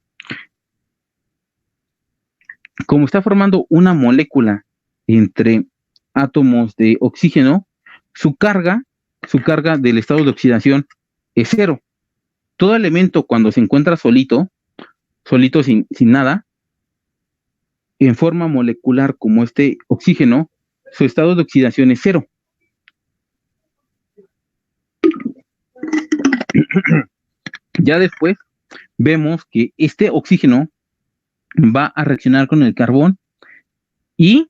como está formando una molécula entre átomos de oxígeno, su carga del estado de oxidación es cero. Todo elemento cuando se encuentra solito sin nada, en forma molecular como este oxígeno, su estado de oxidación es cero. Ya después vemos que este oxígeno va a reaccionar con el carbón y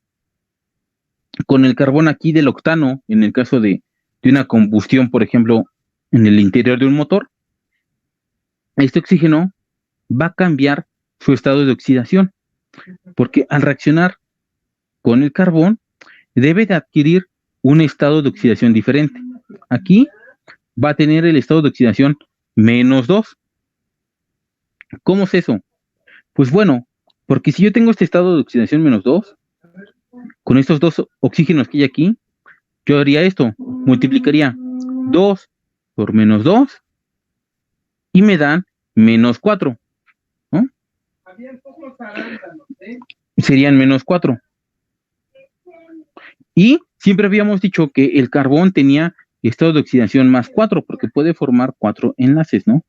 con el carbón aquí del octano, en el caso de una combustión, por ejemplo, en el interior de un motor, este oxígeno va a cambiar su estado de oxidación, porque al reaccionar con el carbón, debe de adquirir un estado de oxidación diferente. Aquí va a tener el estado de oxidación -2. ¿Cómo es eso? Pues bueno, porque si yo tengo este estado de oxidación -2, con estos dos oxígenos que hay aquí, yo haría esto, multiplicaría 2 por -2 y me dan -4, ¿no? Serían -4. Y siempre habíamos dicho que el carbón tenía estado de oxidación +4, porque puede formar 4 enlaces, ¿no?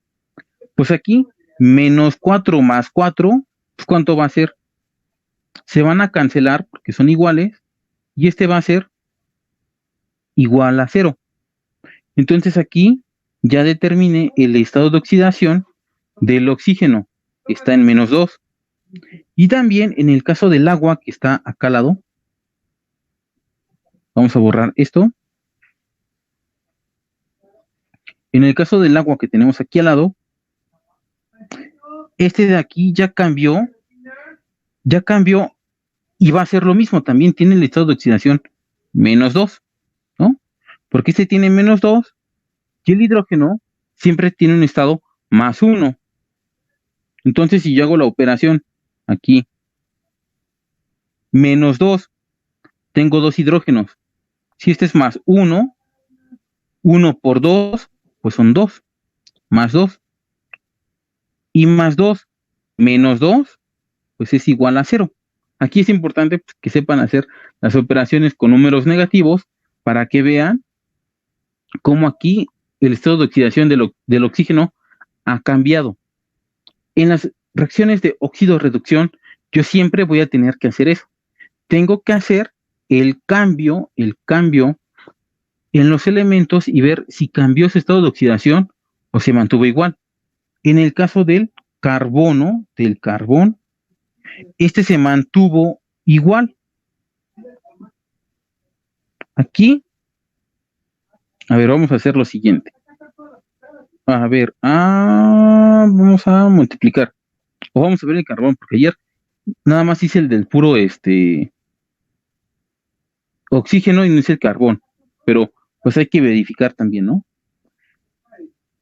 Pues aquí, -4 más 4, pues ¿cuánto va a ser? Se van a cancelar porque son iguales, y este va a ser igual a 0. Entonces aquí ya determiné el estado de oxidación del oxígeno, que está en -2. Y también en el caso del agua, que está acá al lado, vamos a borrar esto. En el caso del agua que tenemos aquí al lado, este de aquí ya cambió y va a ser lo mismo, también tiene el estado de oxidación -2, ¿no? Porque este tiene -2 y el hidrógeno siempre tiene un estado +1. Entonces, si yo hago la operación aquí, -2, tengo 2 hidrógenos. Si este es +1, 1 por 2, pues son 2, +2. Y +2 menos 2, pues es igual a 0. Aquí es importante pues, que sepan hacer las operaciones con números negativos para que vean cómo aquí el estado de oxidación del oxígeno ha cambiado. En las reacciones de óxido-reducción, yo siempre voy a tener que hacer eso. Tengo que hacer el cambio en los elementos y ver si cambió su estado de oxidación o se mantuvo igual. En el caso del carbón, este se mantuvo igual. Aquí, a ver, vamos a hacer lo siguiente. A ver, vamos a multiplicar. O vamos a ver el carbón, porque ayer nada más hice el del puro oxígeno y no hice el carbón. Pero pues hay que verificar también, ¿no?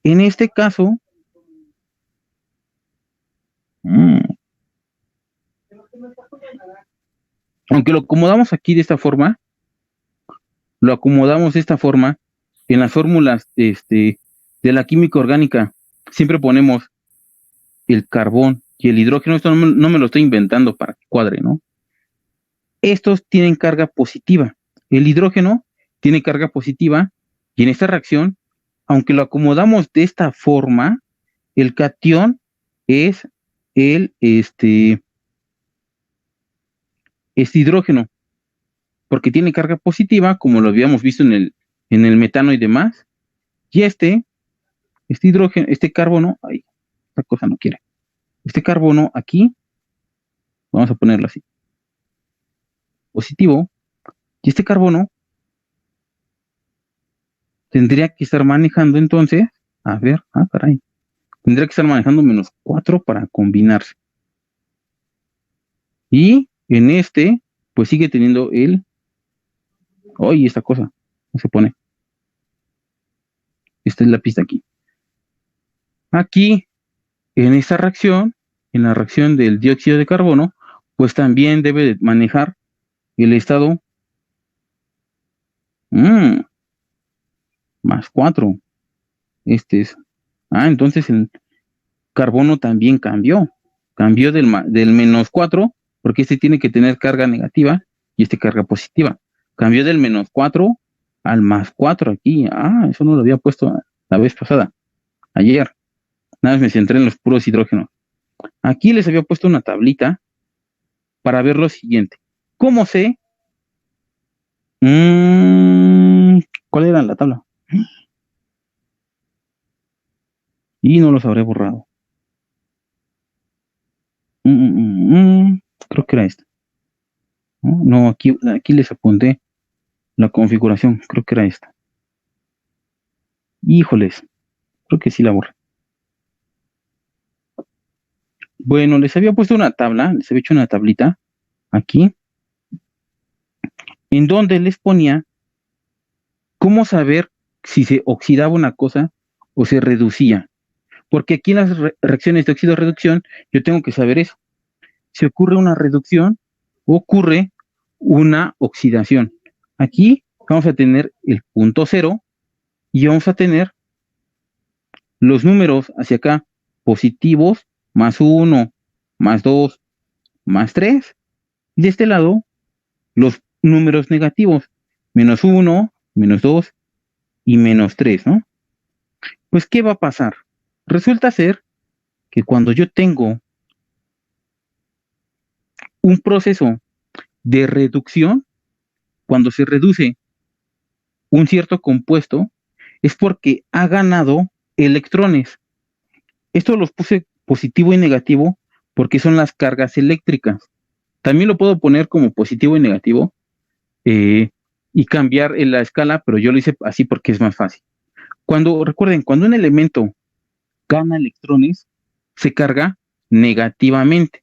En este caso, aunque lo acomodamos aquí de esta forma, en las fórmulas de la química orgánica, siempre ponemos el carbón y el hidrógeno. Esto no me lo estoy inventando para que cuadre, ¿no? Estos tienen carga positiva. El hidrógeno tiene carga positiva y en esta reacción, aunque lo acomodamos de esta forma, el catión es este hidrógeno, porque tiene carga positiva, como lo habíamos visto en el metano y demás, y este hidrógeno, este carbono, ay, esta cosa no quiere, este carbono aquí, vamos a ponerlo así, positivo, y este carbono tendría que estar manejando entonces, a ver, caray, tendría que estar manejando -4 para combinarse. Y en este, pues sigue teniendo oye, esta cosa, no se pone. Esta es la pista aquí. Aquí, en esta reacción, en la reacción del dióxido de carbono, pues también debe de manejar el estado mm, +4. Este es. Entonces el carbono también cambió. Cambió del -4, porque este tiene que tener carga negativa y este carga positiva. Cambió del -4 al +4 aquí. Eso no lo había puesto la vez pasada, ayer. Nada más me centré en los puros hidrógenos. Aquí les había puesto una tablita para ver lo siguiente. ¿Cómo sé? ¿Cuál era la tabla? Y no los habré borrado. Creo que era esta. No, aquí les apunté la configuración. Creo que era esta. Híjoles, creo que sí la borré. Bueno, les había puesto una tabla, les había hecho una tablita aquí, en donde les ponía cómo saber si se oxidaba una cosa o se reducía. Porque aquí en las reacciones de óxido-reducción yo tengo que saber eso. Si ocurre una reducción, ocurre una oxidación. Aquí vamos a tener el punto cero y vamos a tener los números hacia acá positivos, +1, +2, +3. De este lado, los números negativos, -1, -2 y -3, ¿no? Pues, ¿qué va a pasar? Resulta ser que cuando yo tengo un proceso de reducción, cuando se reduce un cierto compuesto, es porque ha ganado electrones. Esto los puse positivo y negativo porque son las cargas eléctricas. También lo puedo poner como positivo y negativo y cambiar en la escala, pero yo lo hice así porque es más fácil. Recuerden, cuando un elemento gana electrones, se carga negativamente.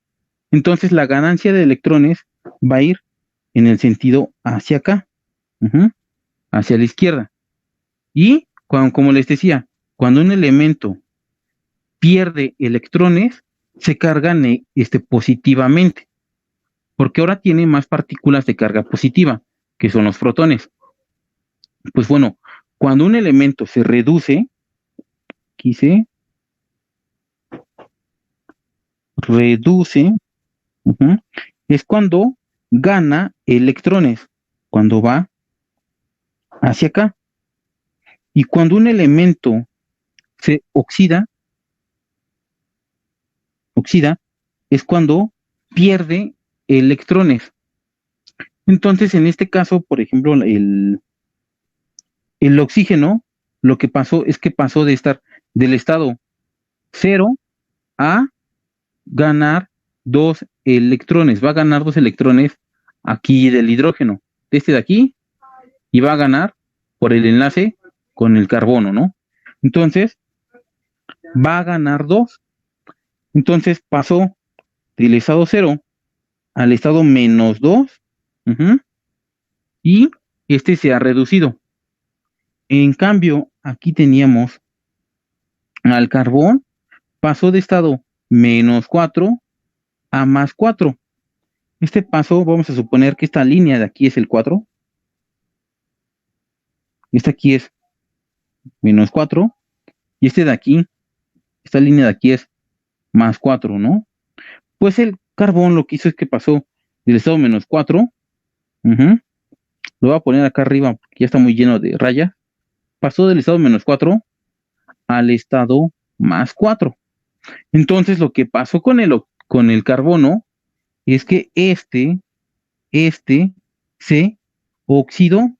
Entonces la ganancia de electrones va a ir en el sentido hacia acá, hacia la izquierda. Y como les decía, cuando un elemento pierde electrones, se carga positivamente, porque ahora tiene más partículas de carga positiva, que son los protones. Pues bueno, cuando un elemento se reduce, aquí se reduce, es cuando gana electrones, cuando va hacia acá. Y cuando un elemento se oxida, es cuando pierde electrones. Entonces, en este caso, por ejemplo, el oxígeno, lo que pasó es que pasó de estar del estado 0 a ganar 2 electrones. Va a ganar 2 electrones aquí del hidrógeno, de aquí, y va a ganar por el enlace con el carbono, ¿no? Entonces, va a ganar 2. Entonces pasó del estado 0 al estado -2, y este se ha reducido. En cambio, aquí teníamos al carbón, pasó de estado -4 a +4. Este paso, vamos a suponer que esta línea de aquí es el 4. Esta aquí es -4. Y este de aquí, esta línea de aquí es +4, ¿no? Pues el carbón lo que hizo es que pasó del estado -4. Lo voy a poner acá arriba porque ya está muy lleno de rayas. Pasó del estado -4 al estado +4. Entonces lo que pasó con el carbono es que este se oxidó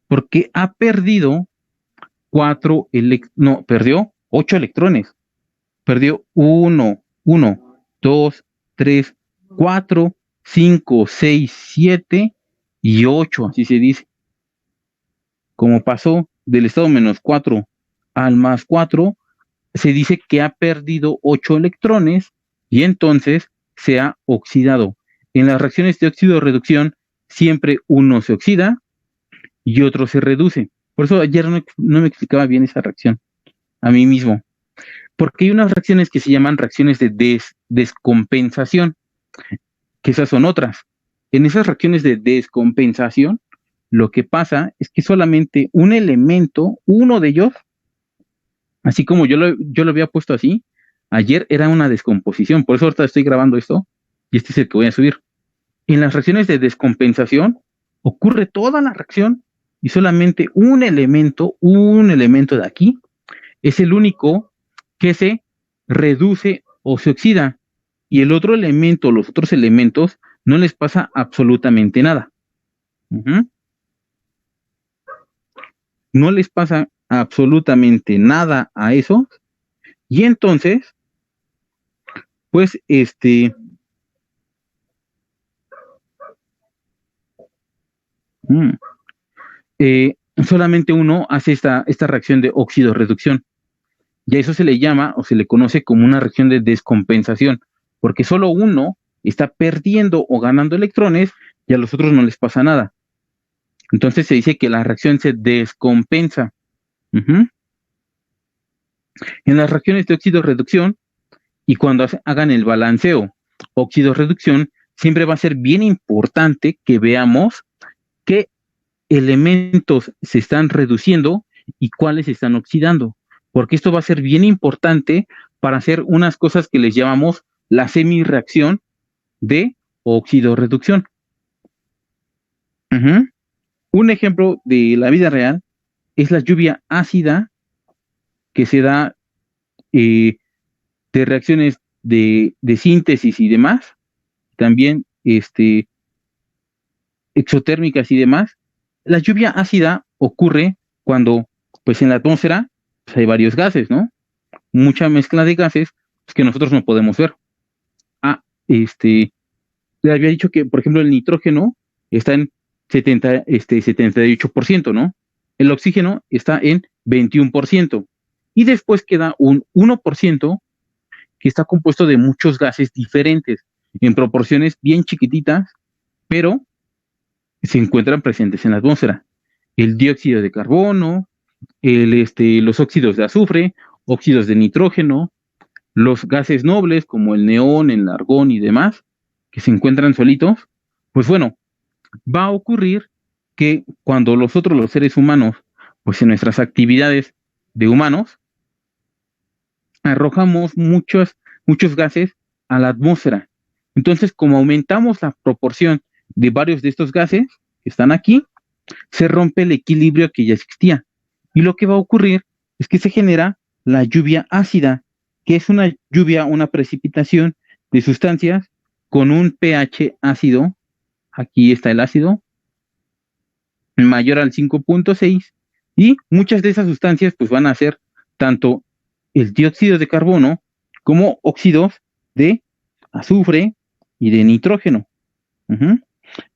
porque ha perdido perdió 8 electrones. Perdió 1, 2, 3, 4, 5, 6, 7 y 8, así se dice. Como pasó del estado -4 al +4, se dice que ha perdido 8 electrones y entonces se ha oxidado. En las reacciones de óxido-reducción, siempre uno se oxida y otro se reduce. Por eso ayer no me explicaba bien esa reacción a mí mismo. Porque hay unas reacciones que se llaman reacciones de descompensación, que esas son otras. En esas reacciones de descompensación, lo que pasa es que solamente un elemento, uno de ellos, así como yo lo había puesto así, ayer era una descomposición, por eso ahorita estoy grabando esto, y este es el que voy a subir. En las reacciones de descompensación, ocurre toda la reacción, y solamente un elemento de aquí, es el único que se reduce o se oxida, y el otro elemento, los otros elementos, no les pasa absolutamente nada. No les pasa absolutamente nada a esos, y entonces, pues, solamente uno hace esta reacción de óxido-reducción, y a eso se le llama o se le conoce como una reacción de descompensación, porque solo uno está perdiendo o ganando electrones y a los otros no les pasa nada. Entonces se dice que la reacción se descompensa. En las reacciones de óxido-reducción, y cuando hagan el balanceo óxido-reducción, siempre va a ser bien importante que veamos qué elementos se están reduciendo y cuáles se están oxidando, porque esto va a ser bien importante para hacer unas cosas que les llamamos la semi-reacción de óxido-reducción. Un ejemplo de la vida real es la lluvia ácida que se da de reacciones de síntesis y demás, también exotérmicas y demás. La lluvia ácida ocurre cuando, pues en la atmósfera, pues, hay varios gases, ¿no? Mucha mezcla de gases pues, que nosotros no podemos ver. Le había dicho que, por ejemplo, el nitrógeno está en 78%, ¿no? El oxígeno está en 21%. Y después queda un 1% que está compuesto de muchos gases diferentes, en proporciones bien chiquititas, pero se encuentran presentes en la atmósfera. El dióxido de carbono, los óxidos de azufre, óxidos de nitrógeno, los gases nobles como el neón, el argón y demás, que se encuentran solitos, pues bueno, va a ocurrir que cuando los seres humanos, pues en nuestras actividades de humanos, arrojamos muchos gases a la atmósfera. Entonces, como aumentamos la proporción de varios de estos gases que están aquí, se rompe el equilibrio que ya existía. Y lo que va a ocurrir es que se genera la lluvia ácida, que es una lluvia, una precipitación de sustancias con un pH ácido, aquí está el ácido, mayor al 5.6, y muchas de esas sustancias pues van a ser tanto el dióxido de carbono como óxidos de azufre y de nitrógeno.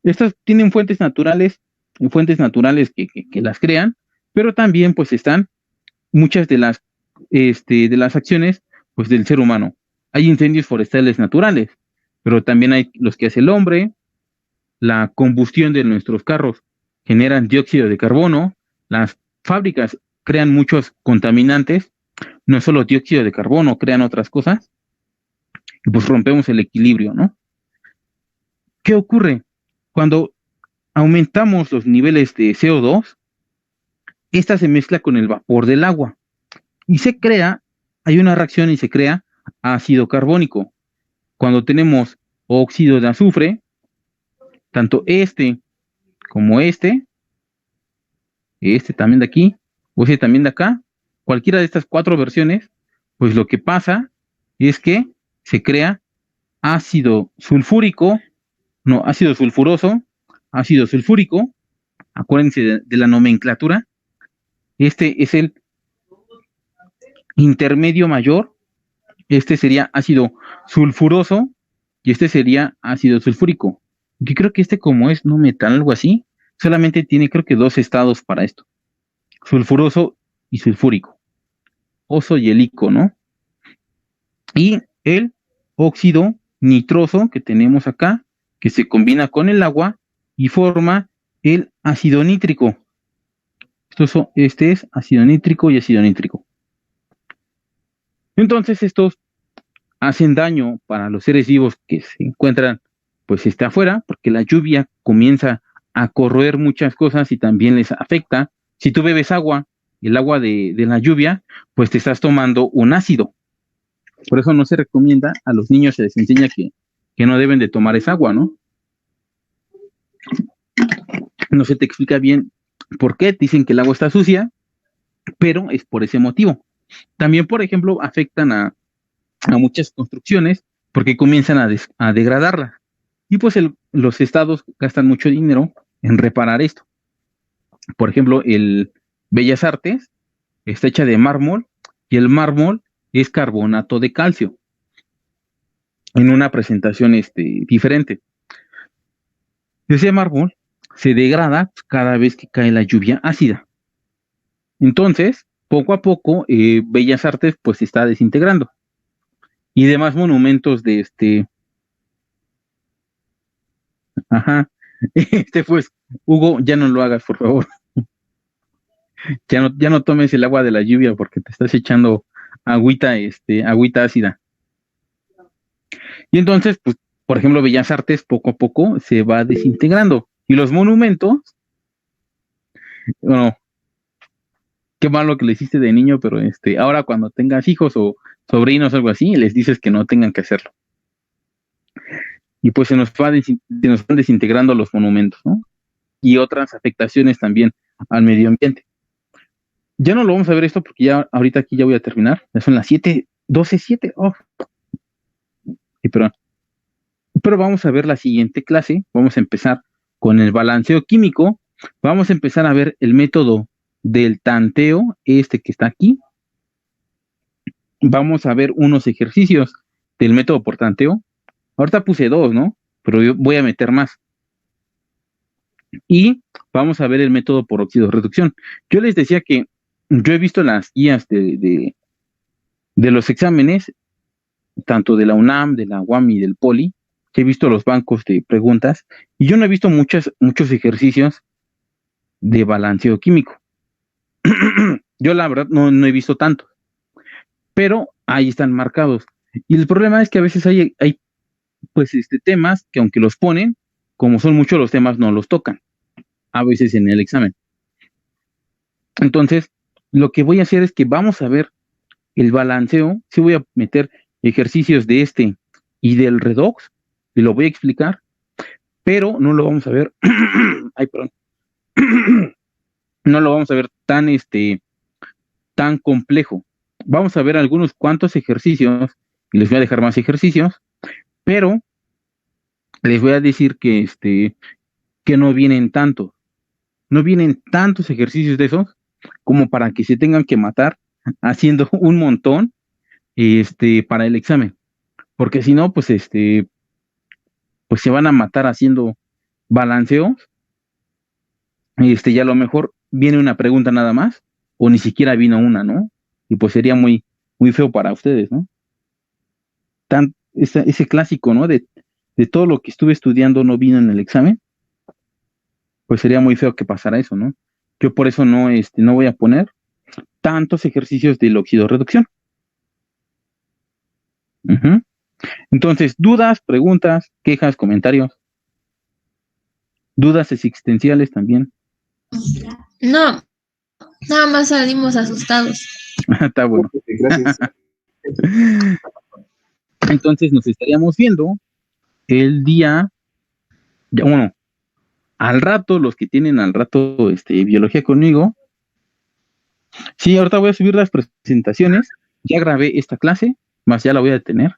Estas tienen fuentes naturales que las crean, pero también pues están muchas de las acciones pues del ser humano. Hay incendios forestales naturales, pero también hay los que hace el hombre. La combustión de nuestros carros generan dióxido de carbono. Las fábricas crean muchos contaminantes, no solo dióxido de carbono, crean otras cosas, y pues rompemos el equilibrio, ¿no? ¿Qué ocurre? Cuando aumentamos los niveles de CO2, esta se mezcla con el vapor del agua y hay una reacción y se crea ácido carbónico. Cuando tenemos óxido de azufre, tanto como este también de aquí, o este también de acá, cualquiera de estas 4 versiones, pues lo que pasa es que se crea ácido sulfúrico, ácido sulfuroso, ácido sulfúrico. Acuérdense de la nomenclatura. Este es el intermedio mayor, este sería ácido sulfuroso y este sería ácido sulfúrico. Yo creo que como es no metal, algo así, solamente tiene creo que 2 estados para esto: sulfuroso y sulfúrico, oso y helico, ¿no? Y el óxido nitroso que tenemos acá, que se combina con el agua y forma el ácido nítrico. Este es ácido nítrico y ácido nítrico. Entonces estos hacen daño para los seres vivos que se encuentran pues afuera, porque la lluvia comienza a corroer muchas cosas y también les afecta. Si tú bebes agua, el agua de la lluvia, pues te estás tomando un ácido. Por eso no se recomienda, a los niños se les enseña que no deben de tomar esa agua, ¿no? No se te explica bien por qué, dicen que el agua está sucia, pero es por ese motivo. También, por ejemplo, afectan a muchas construcciones porque comienzan a degradarla. Y pues los estados gastan mucho dinero en reparar esto. Por ejemplo, el Bellas Artes está hecha de mármol y el mármol es carbonato de calcio en una presentación diferente. Ese mármol se degrada cada vez que cae la lluvia ácida. Entonces, poco a poco, Bellas Artes pues se está desintegrando. Y demás monumentos de Ajá. Pues, Hugo, ya no lo hagas, por favor. Ya no tomes el agua de la lluvia porque te estás echando agüita ácida. Y entonces, pues, por ejemplo, Bellas Artes poco a poco se va desintegrando. Y los monumentos, bueno, qué malo que le hiciste de niño, pero ahora cuando tengas hijos o sobrinos o algo así, les dices que no tengan que hacerlo. Y pues se nos van desintegrando los monumentos, ¿no? Y otras afectaciones también al medio ambiente. Ya no lo vamos a ver esto porque ya ahorita aquí ya voy a terminar. Ya son las 7:12. Oh. Sí, perdón. Pero vamos a ver la siguiente clase. Vamos a empezar con el balanceo químico. Vamos a empezar a ver el método del tanteo, que está aquí. Vamos a ver unos ejercicios del método por tanteo. Ahorita puse 2, ¿no? Pero yo voy a meter más. Y vamos a ver el método por oxidorreducción. Yo les decía que yo he visto las guías de los exámenes, tanto de la UNAM, de la UAM y del POLI, que he visto los bancos de preguntas, y yo no he visto muchos ejercicios de balanceo químico. Yo la verdad no he visto tantos, pero ahí están marcados. Y el problema es que a veces hay pues temas que aunque los ponen, como son muchos los temas, no los tocan, a veces en el examen. Entonces, lo que voy a hacer es que vamos a ver el balanceo. Sí voy a meter ejercicios de y del redox, y lo voy a explicar, pero no lo vamos a ver, ay, perdón, no lo vamos a ver tan complejo. Vamos a ver algunos cuantos ejercicios, y les voy a dejar más ejercicios, pero les voy a decir que no vienen tantos ejercicios de esos, como para que se tengan que matar haciendo un montón para el examen, porque si no, pues pues se van a matar haciendo balanceos, y a lo mejor viene una pregunta nada más, o ni siquiera vino una, ¿no? Y pues sería muy, muy feo para ustedes, ¿no? Ese clásico, ¿no? De todo lo que estuve estudiando no vino en el examen, pues sería muy feo que pasara eso, ¿no? Yo por eso no voy a poner tantos ejercicios de oxidorreducción. Uh-huh. Entonces, dudas, preguntas, quejas, comentarios, dudas existenciales también. No, nada más salimos asustados. Está bueno. Gracias. Entonces nos estaríamos viendo el día, bueno, al rato, los que tienen al rato biología conmigo. Sí, ahorita voy a subir las presentaciones. Ya grabé esta clase, más ya la voy a tener.